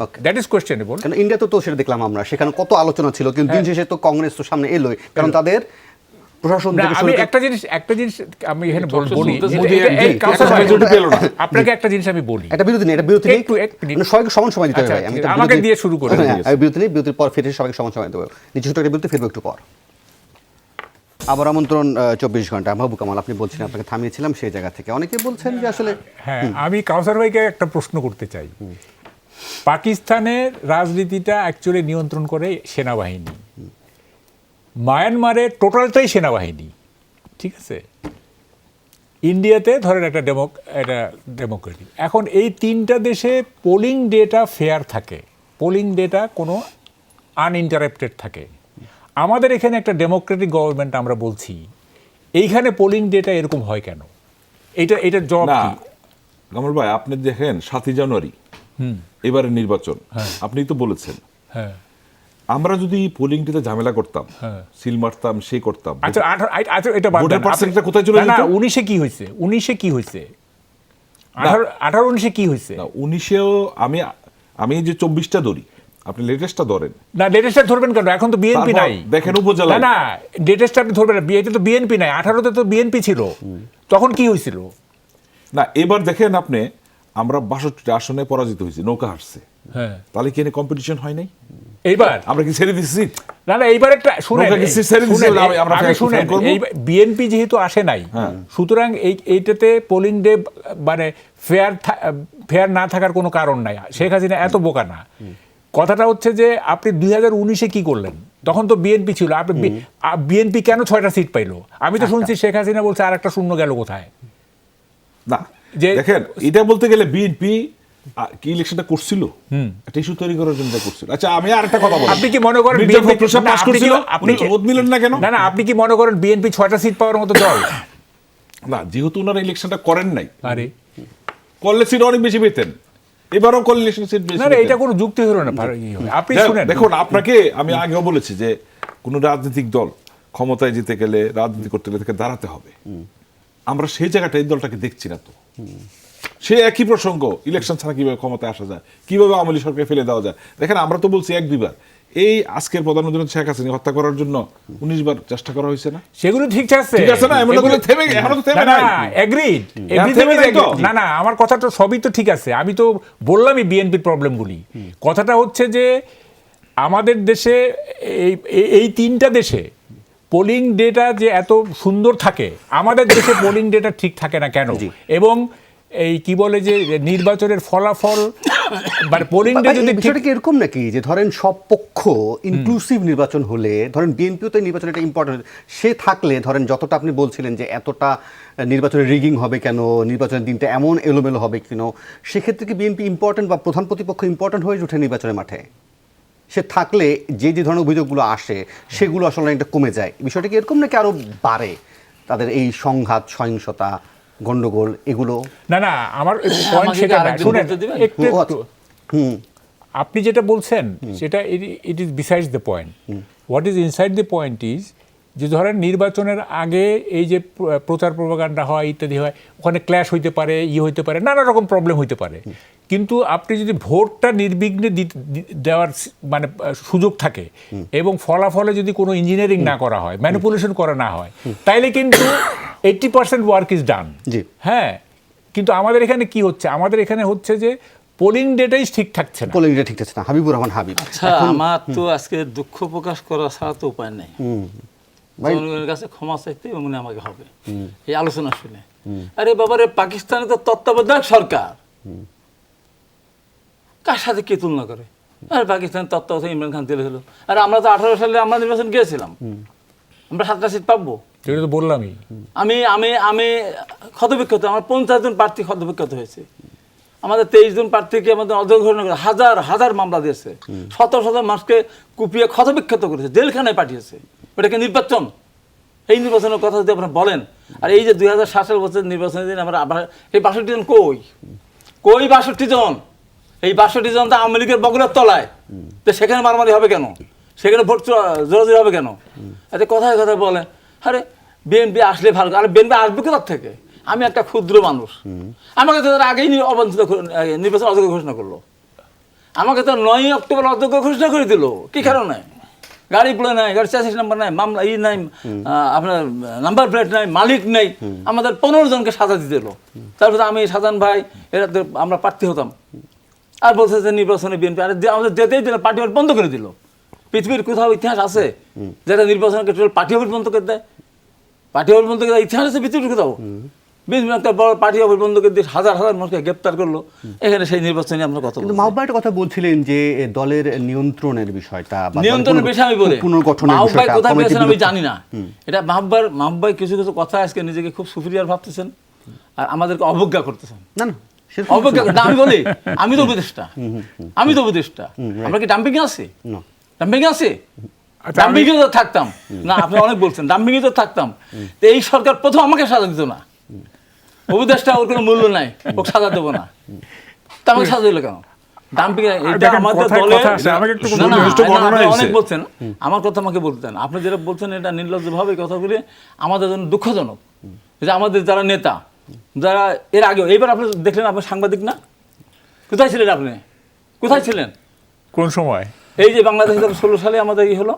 কারণ ইন্ডিয়াতে তো সেটা দেখলাম আমরা, সেখানে কত আলোচনা ছিল, কিন্তু দিন শেষে তো কংগ্রেস তো সামনে এলোই, কারণ তাদের প্রশাসন থেকে আমি একটা জিনিস আমি এখানে বলি, আপনাকে একটা জিনিস আমি বলি, এটা বিরতি নেই, মানে সবাইকে সমান সময় দিতে হবে। আমি আমাকে দিয়ে শুরু করে বিরতির পর ফিরে সবাইকে সমান সময় দেবো। নিচে ছোট একটা বিরতি, ফিরবো একটু পর। আবার আমন্ত্রণ 24 ঘন্টা। মাহবুব কামাল, আপনি বলছিলেন, আপনাকে থামিয়েছিলাম সেই জায়গা থেকে। অনেকে বলছেন যে আসলে, হ্যাঁ, আমি কাউসার ভাইকে একটা প্রশ্ন করতে চাই। পাকিস্তানের রাজনীতিটা অ্যাকচুয়ালি নিয়ন্ত্রণ করে সেনাবাহিনী, মায়ানমারে টোটালটাই সেনাবাহিনী, ঠিক আছে। ইন্ডিয়াতে ধরেন একটা ডেমোক্রেটিক। এখন এই তিনটা দেশে পোলিং ডেটা ফেয়ার থাকে, পোলিং ডেটা কোনো আনইন্টারাপ্টেড থাকে। আমাদের এখানে একটা ডেমোক্রেটিক গভর্নমেন্ট আমরা বলছি, এইখানে পোলিং ডেটা এরকম হয় কেন? এটা জবাব কি? কামাল ভাই, আপনি দেখেন 7 জানুয়ারি এবারে নির্বাচন, আপনি তো বলেছেন, হ্যাঁ, আমরা যদি পোলিং ডেতে ঝামেলা করতাম, সিল মারতাম, সেই করতাম, আচ্ছা এটা ভোটের পার্সেন্টটা কোথায় চলে যেত? না, 19-এ কি হয়েছে? 19-এ কি হয়েছে? 18-19-এ কি হয়েছে? না, 19-এও আমি যে 24টা ধরি, আপনি লেটেস্টটা ধরেন না। লেটেস্টটা ধরবেন কেন? এখন তো বিএনপি নাই। দেখেন উপজেলা, না, লেটেস্টটা আপনি ধরবেন না, এটা তো বিএনপি নাই। 18-তে তো বিএনপি ছিল, তখন কি হয়েছিল? না, এবার দেখেন আপনি, আমরা 62 আসনে পরাজিত হয়েছি, নৌকা হারছে, হ্যাঁ, তাহলে কি কম্পিটিশন হয় নাই? এইবার আমরা কি ছেড়ে দিচ্ছি সিট? না, এইবার একটা শুনেন, বিএনপি যেহেতু আসে নাই, সুতরাং এইটাতে পোলিং ডে মানে ফেয়ার ফেয়ার না থাকার কোনো কারণ নাই, শেখ হাসিনা এত বোকা না। কথাটা হচ্ছে যে আপনি 2019-এ কি করলেন? তখন তো বিএনপি ছিল, আপনি বিএনপি কেন 6টা সিট পাইলো? আমি তো শুনছি শেখ হাসিনা বলছে আর একটা শূন্য গেল কোথায়। না যে- দেখেন, এটা বলতে গেলে বিএনপি কি ইলেকশনটা করছিল একটা ইস্যু তৈরি করার জন্য করছিল। আচ্ছা আমি আর একটা কথা বলি, আপনি কি মনে করেন মির্জা ফখরুল সাহেব পাস করছিল, আপনি ভোট নিলেন না কেন? না আপনি কি মনে করেন বিএনপি 6টা সিট পাওয়ার মতো দল? না, যেহেতু ওনারা ইলেকশনটা করেন নাই, আরে করলে সিট অনেক বেশি পেতেন, এবারও করলে ইলেকশন সিট বেশি না পেতেন। এটা কোনো যুক্তি হলো না। আপনি শুনেন, দেখুন, আপনাকে আমি আগেও বলেছি যে কোন রাজনৈতিক দল ক্ষমতায় যেতে গেলে, রাজনীতি করতে গেলে তাকে দাঁড়াতে হবে। আমরা সেই জায়গাটা এই দলটাকে দেখছি না। তো সে একই প্রসঙ্গ, ইলেকশন ছাড়া কিভাবে ক্ষমতায় আসা যায়, কিভাবে আওয়ামী লীগ সরকার ফেলে দেওয়া যায়। দেখেন, আমরা তো বলছি 1-2 বার, এই আজকের প্রধানমন্ত্রী শেখ হাসিনা হত্যা করার জন্য 19 বার চেষ্টা করা হয়েছে না? সেগুলো ঠিক আছে, ঠিক আছে না? এমন এগুলো- থেমে এখনো তো থেমে না, নাই। না, agreed, না, everything থেমে is নাই তো। agreed। না আমার কথাটা সবই তো ঠিক আছে, আমি তো বললামই বিএনপির প্রবলেমগুলি। কথাটা হচ্ছে যে আমাদের দেশে এই 3টা দেশে পোলিং ডেটা যে এত সুন্দর থাকে, আমাদের দেশে পোলিং ডেটা ঠিক থাকে না কেন? এবং এই কি বলে যে নির্বাচনের ফলাফল মানে পোলিং ডে যদি ঠিক- বিষয়টা কি এরকম নাকি যে ধরেন সব পক্ষ ইনক্লুসিভ নির্বাচন হলে, ধরেন বিএনপিও তো নির্বাচন একটা ইম্পর্টেন্ট, সে থাকলে ধরেন যতটা আপনি বলছিলেন যে এতটা নির্বাচনের রিগিং হবে কেন, নির্বাচনের দিনটা এমন এলোমেলো হবে কেন, সেক্ষেত্রে কি বিএনপি ইম্পর্টেন্ট বা প্রধান প্রতিপক্ষ ইম্পর্টেন্ট হয়ে ওঠে নির্বাচনের মাঠে? সে থাকলে যে যে ধরনের অভিযোগগুলো আসে সেগুলো আসলে একটা কমে যায়। বিষয়টা কি এরকম নাকি আরো বাড়ে তাদের এই সংঘাত, সহিংসতা, গন্ডগোল এগুলো? না আমার পয়েন্ট আমাকে সেটা কি না। আরেকজন শুনেন, বলতে দিবেন? একটু আপনি যেটা বলছেন সেটা it is besides the point. What is inside the point is যে ধরেন নির্বাচনের আগে এই যে প্রচার প্রপাগান্ডা হয় ইত্যাদি হয়, ওখানে ক্ল্যাশ হইতে পারে, হইতে পারে, নানা রকম প্রবলেম হইতে পারে। কিন্তু আপনি যদি ভোটটা নির্বিঘ্নে দেওয়ার মানে সুযোগ থাকে এবং ফলাফলে যদি কোনো ইঞ্জিনিয়ারিং না করা হয়, ম্যানিপুলেশন করা না হয়, তাইলে কিন্তু 80% ওয়ার্ক ইজ ডান। হ্যাঁ, কিন্তু আমাদের এখানে কি হচ্ছে? আমাদের এখানে হচ্ছে যে পোলিং ডেটাই ঠিক থাকছে না। পোলিং ডেটা ঠিক থাকছে না। হাবিবুর রহমান হাবিব, আচ্ছা, আমার তো আজকে দুঃখ প্রকাশ করা ছাড়া তো উপায় নেই। জনগণের কাছে ক্ষমা চাইতে মনে আমাকে হবে এই আলোচনা শুনে। আরে বাবারে, পাকিস্তানে তো তত্ত্বাবধায়ক সরকার, কার সাথে কে তুলনা করে? আর পাকিস্তানের তত্ত্বাবধায়ক ইমরান খান তুলে হলো। আর আমরা তো 18 সালে আমরা নির্বাচন গিয়েছিলাম, আমরা 7টা সিট পাবো। সেটা তো বললামই। আমি আমি আমি ক্ষতবিক্ষত, আমার 50 জন প্রার্থী ক্ষতবিক্ষত হয়েছে। আমাদের 23 জন প্রার্থীকে আমাদের অযোগ্য ঘোষণা করে হাজার হাজার মামলা দিয়েছে, শত শত মানুষকে কুপিয়ে ক্ষতবিক্ষত করেছে, জেলখানায় পাঠিয়েছে। ওটাকে নির্বাচন? এই নির্বাচনের কথা যদি আপনারা বলেন, আর এই যে 2007 বছরের নির্বাচনের দিন আমরা আবার এই 62 জন কই 62 জন? এই 62 জন তো আওয়ামী লীগের বগলের তলায়, তো সেখানে মারামারি হবে কেন? সেখানে ভোট জোরাজোরি হবে কেন? আচ্ছা, কথায় কথায় বলে আরে বিএনপি আসলে ভালো। আরে বিএনপি আসবে কোথার থেকে? আমি একটা ক্ষুদ্র মানুষ, আমাকে তো তারা আগেই অবাঞ্ছিত নির্বাচন অযোগ্য ঘোষণা করলো। আমাকে তো 9 অক্টোবর অযোগ্য ঘোষণা করে দিল। কি কারণে? গাড়ি প্লেট নাই, গাড়ি চ্যাসিস নাম্বার নাই, মামলা নাই, আপনার নাম্বার প্লেট নাই, মালিক নেই। আমাদের 15 জনকে সাজা দিতে এলো। তারপরে আমি সাজান ভাই এরা আমরা প্রার্থী হতাম, আর বলছে যে নির্বাচনে বিএনপি আর আমাদের যেতেই দিল, পার্টি ভোট বন্ধ করে দিল। পৃথিবীর কোথাও ইতিহাস আছে যেটা নির্বাচনকে পার্টি ভোট বন্ধ করে দেয়? পার্টি ভোট বন্ধ করে দেয় ইতিহাস আছে পৃথিবীর কোথাও? একটা বড় পার্টি ভোট বন্ধ করে দিয়ে হাজার হাজার মানুষকে গ্রেপ্তার করলো। এখানে সেই নির্বাচনে আমরা কথা কিন্তু মাহবুব ভাই একটা কথা বলছিলেন যে দলের নিয়ন্ত্রণের বিষয়টা বা নিয়ন্ত্রণের বিষয় আমি বলি, পুনর্গঠনের মাহবুব ভাই বিষয়টা কোথায় কমিটি পেয়েছেন আমি বিলুপ্ত- জানি না। এটা মাহবুব ভাই কিছু কিছু কথা আজকে নিজেকে খুব সুপিরিয়র ভাবতেছেন আর আমাদেরকে অবজ্ঞা করতেছেন। না না, সেরকম অবজ্ঞা কিছু না। না, আমি বলি আমি তো উপদেষ্টা, আমরা কি ডাম্পিং আছি? No. ডাম্পিং আছে? আচ্ছা, ডাম্পিং তো থাকতাম না, আপনি অনেক বলছেন ডাম্পিং তো থাকতাম। তো এই সরকার প্রথম আমাকে সাজা দিত না, উপদেষ্টা ওর কোনো মূল্য নাই, ওকে সাজা দেবো না, তা আমাকে সাজা দিল কেন? ডাম্পিং এটা দেখেন, আমাদের কথায় দলের কথা আসে, আমাকে একটু না, না, সুনির্দিষ্ট বর্ণনা আপনি হয়েছে। অনেক বলছেন, আমার কথা আমাকে বলতেন। আপনি যেটা বলছেন এটা নির্লজ্জভাবে কথাগুলি আমাদের জন্য দুঃখজনক। যে আমাদের যারা নেতা, যারা এর আগে, এইবার আপনি দেখলেন আপনি সাংবাদিক না, কোথায় ছিলেন আপনি? কোথায় ছিলেন কোন সময়? এই যে বাংলাদেশ 16 সালে আমাদের ই হলো,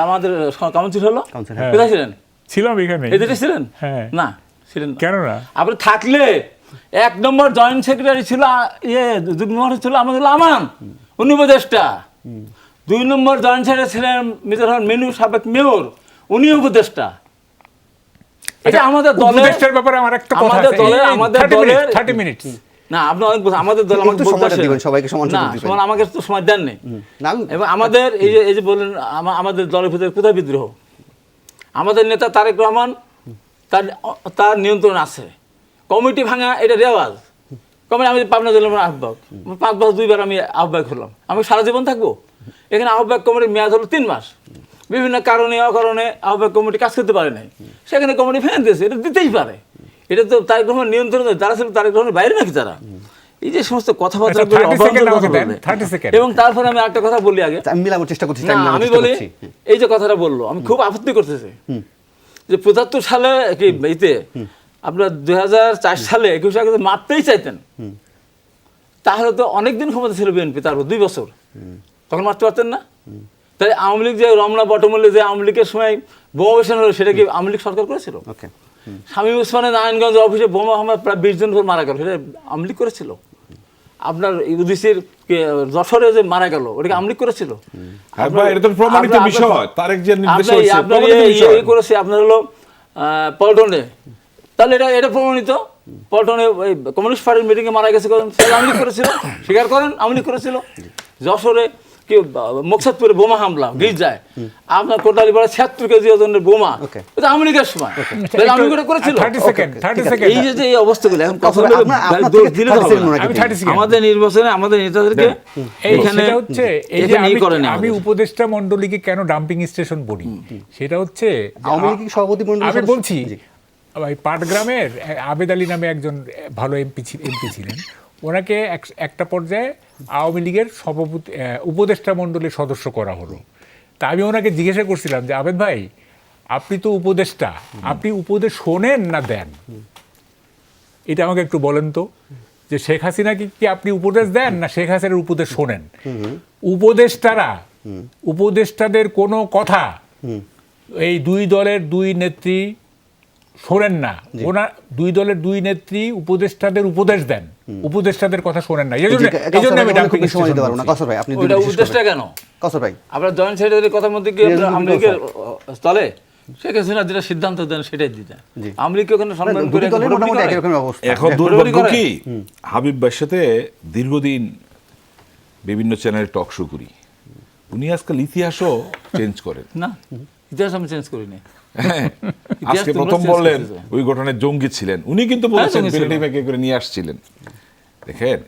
আমাদের কাউন্সিল হলো, কাউন্সিল, হ্যাঁ। কোথায় ছিলেন? ছিলাম এখানে। এই দেশে ছিলেন? হ্যাঁ। না, ছিলেন না। কেন না? আপনি থাকলে 1 নম্বর জয়েন্ট সেক্রেটারি ছিল যুগ্ম মহাসচিব ছিল আমাদের আমান, উনি উপদেষ্টা। 2 নম্বর জয়েন্ট সেক্রেটারি ছিলেন মিজানুর রহমান মেনু, সাবেক মেয়র, উনি উপদেষ্টা। এটা আমাদের দলের উপদেষ্টার ব্যাপারে আমার একটা কথা আমাদের আছে। দলের- এই আমাদের 30 দলের- minutes, 30 minutes। না আপনি অনেক বলছেন, আমাদের দল আমাকে একটু বলতে সময়টা আসে দিবেন, সবাইকে সমান না, সুযোগ দিবেন। সমান আমাকে তো সময় দেন নেই। না, আমি- এবং আমাদের এই যে বললেন আমাদের দলের ভিতরে কোথায় বিদ্রোহ, আমাদের নেতা তারেক রহমান তার নিয়ন্ত্রণ আছে। কমিটি ভাঙা এটা রেওয়াজ। কমিটি, আমি পাবনা জেলার আহ্বায়ক, 5 বছর 2বার আমি আহ্বায়ক হলাম, আমি সারা জীবন থাকবো এখানে? আহ্বায়ক কমিটির মেয়াদ হলো 3 মাস, বিভিন্ন কারণে অকারণে আহ্বায়ক কমিটি কাজ করতে পারে নাই, সেখানে কমিটি ভেঙে দিয়েছে। এটা দিতেই পারে, এটা তো তারেক রহমান নিয়ন্ত্রণ। তারা ছিল তারেক রহমানের বাইরে নাকি তারা? এই যে সমস্ত কথাবার্তা আচ্ছা, 30 সেকেন্ড আমাকে দেন, 30 সেকেন্ড। এবং তারপরে আমি একটা কথা বলি আগে, আমি মিলানোর চেষ্টা করছি, না টাইম মিলানোর আমি চেষ্টা বলি করছি। এই যে কথাটা বললো, আমি খুব আপত্তি করতেছি যে 75 সালে কি ইতে আপনার 2004 সালে 21 আগে মারতেই চাইতেন, তাহলে তো অনেকদিন ক্ষমতা ছিল বিএনপি, তারপর 2 বছর, তখন মারতে পারতেন না? তাই আওয়ামী লীগ যে রমনা বটমূল্যে যে আওয়ামী লীগের সময় বোমা বসানো হলো, সেটা কি আওয়ামী লীগ সরকার করেছিল? ওকে, শামীম ওসমানের নারায়ণগঞ্জ অফিসে বোমা হামলা প্রায় 20 জন মারা গেল, সেটা আওয়ামী লীগ করেছিল। আপনার ইউদিসির যশোরে যে মারা গেল, ওটাকে আওয়ামী লীগ করেছিল। এটা তো প্রমাণিত বিষয়, তারেক যে নির্দেশ হয়েছে আপনার প্রমাণিত বিষয়। ইয়ে করেছে আপনার হলো পল্টনে, তাহলে এটা প্রমাণিত। পল্টনে ওই কমিউনিস্ট পার্টির মিটিংয়ে মারা গেছে, সেটা আওয়ামী লীগ করেছিল, স্বীকার করেন আওয়ামী লীগ করেছিল। যশোরে কি মকসদপুরে বোমা হামলা গির্জায়, আপনার কোটালীপাড়া 76 কেজি ওজনের বোমা, Okay. এটা আওয়ামী লীগের সময়, তাহলে আওয়ামী লীগ করেছিল। 30 সেকেন্ড, 30 সেকেন্ড। এই যে এই অবস্থাগুলো এখন কথা আপনার- আপনার থেকে 30 সেকেন্ড মনে আমি রাখেন। 30 সেকেন্ড। আমাদের নির্বাচনে আমাদের নেতাদেরকে এইখানে হচ্ছে এই যে এখানে ই করে না আমি উপদেষ্টা মণ্ডলীকে কেন ডাম্পিং স্টেশন বলি, সেটা হচ্ছে যে আওয়ামী লীগের সভাপতি মণ্ডলীর আমি সদস্য? বলছি জি। ওই পাটগ্রামের আবেদ আলী নামে একজন ভালো এমপি ছিলেন, ওনাকে একটা পর্যায়ে আওয়ামী লীগের সভাপতি উপদেষ্টা মণ্ডলীর সদস্য করা হলো। তা আমি ওনাকে জিজ্ঞাসা করছিলাম যে আবেদ ভাই, আপনি তো উপদেষ্টা, আপনি উপদেশ শোনেন না দেন? এটা আমাকে একটু বলেন তো, যে শেখ হাসিনাকে কি আপনি উপদেশ দেন না শেখ হাসিনার উপদেশ শোনেন? উপদেষ্টাদের কোনো কথা এই 2 দলের 2 নেত্রী শোনেন না। ওনার 2 দলের 2 নেত্রী উপদেষ্টাদের উপদেশ দেন, উপদেষ্টাদের কথা শোনেন না। এই জন্য আমি ডাম্পিং সময় দিতে স্টেশন পারবো না। বলছি। কসর ভাই, আপনি ওইটা উদ্দেশ্যটা কেন? কসর ভাই, আপনার জয়েন্ট সেক্রেটারির কথার মধ্যে কি রেজুল আওয়ামী কবির লীগের স্থলে শেখ হাসিনা যেটা সিদ্ধান্ত দেন সেটাই দিতেন। জি। আওয়ামী লীগকে ওখানে সম্মান করে দুই দলের ভোটাভুটি মোটামুটি করে। একই রকমের অবস্থা। এখন হ্যাঁ, দুর্ভাগ্য করে। কি, হাবিব ভাইয়ের সাথে দীর্ঘদিন বিভিন্ন চ্যানেলে টক শো করি, উনি আজকাল ইতিহাসও চেঞ্জ করেন। না, ইতিহাস আমি চেঞ্জ করিনি। হ্যাঁ, ইতিহাস আজকে তোমরা প্রথম change বললেন করতেছো। ওই ঘটনায় জঙ্গি ছিলেন, উনি কিন্তু বলেছেন জঙ্গি ছিলেন। বিলেটি ব্যাগে করে নিয়ে আসছিলেন। দেখেন,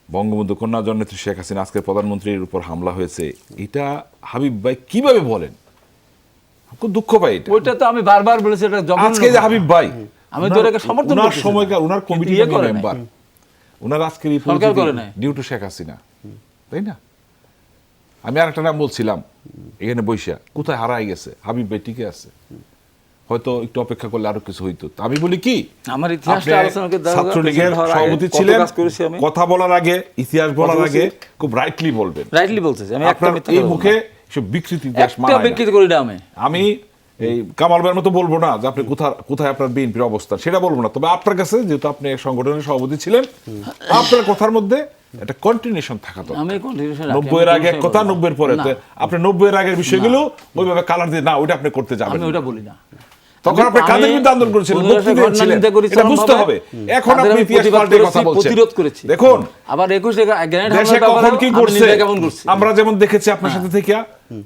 বঙ্গবন্ধু কন্যা জননেত্রী শেখ হাসিনা আজকে প্রধানমন্ত্রীর উপর হামলা হয়েছে, এটা হাবিব ভাই কিভাবে বলেন? খুব দুঃখ পাই এটা। ওইটা তো আমি বারবার বলেছি, এটা জঘন্য আজকে যে ঘটনা। হাবিব ভাই, আমি তো এটাকে সমর্থন ওনার করতেছি না। সময়কার ওনার কমিটি ইয়ে করে নাই। মেম্বার, ওনার আজকের এই সরকার করে নাই। ডিউ টু শেখ হাসিনা, তাই না? আমি আরেকটা নাম বলছিলাম এখানে বৈশা, কোথায় হারাই গেছে হাবিব ভাই, টিকে আছে, হয়তো একটু অপেক্ষা করলে আরো কিছু হইতো। আমি বলি কি, আমার ইতিহাসটা আপনি আলোচনা করে দেওয়া ছাত্রলীগের হওয়ার আগে সভাপতি কত ছিলেন, কাজ করেছি আমি। কথা বলার আগে, ইতিহাস বলার কথা আগে বলছি। খুব রাইটলি বলবেন। রাইটলি বলতেছি, আমি একটা আপনার মিথ্যা এই কথা বলবো মুখে না। সব বিকৃতি দেশ একটা মানায় না। বিকৃত করি না আমি। আমি এই কামাল ভাইয়ের মতো বলবো না যে আপনি কোথায় আপনার বিএনপির অবস্থান, সেটা বলবো না। তবে আপনার কাছে যেহেতু আপনি এক সংগঠনের সভাপতি ছিলেন, আপনার কথার মধ্যে একটা কন্টিনিউশন থাকা দরকার। আমি কন্টিনিউশন 90-এর আগে এক কথা, 90-এর পরে। আপনি 90-এর আগের বিষয়গুলো ওইভাবে কালার দিয়ে না, ওইটা আপনি করতে যাবেন আমি না। ওটা বলি না। তখন আপনি কাদের বিরুদ্ধে আন্দোলন করেছিলেন, বক্তৃতা ছিলেন, এটা বুঝতে হবে। এখন আপনি ইতিহাস পাল্টে কথা বলছেন। প্রতিরোধ করেছি। দেখুন আবার 21 গ্রেনেড দেশে হামলার কখন ব্যাপারে কি আমি করছে নিজে কেমন করছি। আমরা যেমন দেখেছি আপনার সাথে থেকে,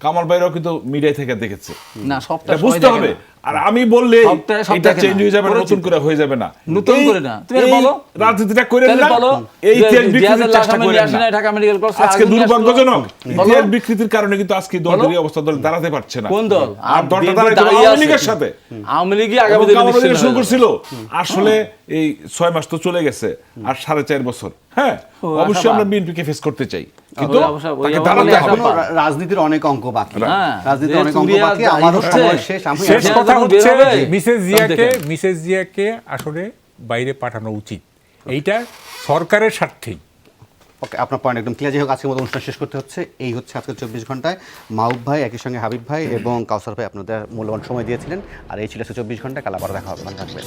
কামাল ভাইরাও কিন্তু মিডিয়ায় থেকে দেখেছে। না, সবটা এটা সবাই বুঝতে দেখে হবে। না। আর আমি বললে সব এটা দেখে চেঞ্জ না। হয়ে যাবে না, করেছি নতুন তো। করে হয়ে যাবে না। নতুন করে না। তুমি এটা এই বলো। রাজনীতিটা করেন তাহলে না, বলো, এই ইতিহাস জিয়াদের বিকৃতির লাশ চেষ্টা আমি করেন নিয়ে আসি না। নাই, ঢাকা মেডিকেল কলেজ আজকে আগে নিয়ে আসলো। দুর্ভাগ্যজনক বলো। ইতিহাস বিকৃতির কারণে কিন্তু আজকে দলটি অবস্থা দল দাঁড়াতে পারছে না। কোন দল? আর দলটা বিএনপি দাঁড়ায় দাঁড়িয়ে আওয়ামী আছে। লীগের সাথে। আওয়ামী লীগই আগামী এবং দিনে কামাল নিশ্চিত ভাই শুরু হয়ে করছিল, আসলে এই 6 মাস তো চলে গেছে, আর 4.5 বছর। হ্যাঁ, অবশ্যই আমরা বিএনপিকে ফেস করতে চাই, কিন্তু তাকে দাঁড়াতে হবে। এখনো রাজনীতির অনেক অঙ্ক বাকি, হ্যাঁ, রাজনীতির অনেক অঙ্ক যে বাকি। চুরিয়া আমারও হচ্ছে, সময় শেষ। আমি শেষ এখন কথা যখন হচ্ছে বের হবে, মিসেস জিয়াকে আসলে বাইরে পাঠানো উচিত, এইটা সরকারের স্বার্থেই। ওকে, আপনার পয়েন্ট একদম ক্লিয়ার। যাই হোক, আজকের মতো অনুষ্ঠান শেষ করতে হচ্ছে। এই হচ্ছে আজকের 24 ঘন্টায়। মাহবুব ভাই, একই সঙ্গে হাবিব ভাই এবং কাউসার ভাই আপনাদের মূল্যবান সময় দিয়েছিলেন। আর এই ছিল 24 ঘন্টা। কাল আবার দেখা হবে, ভালো থাকবেন।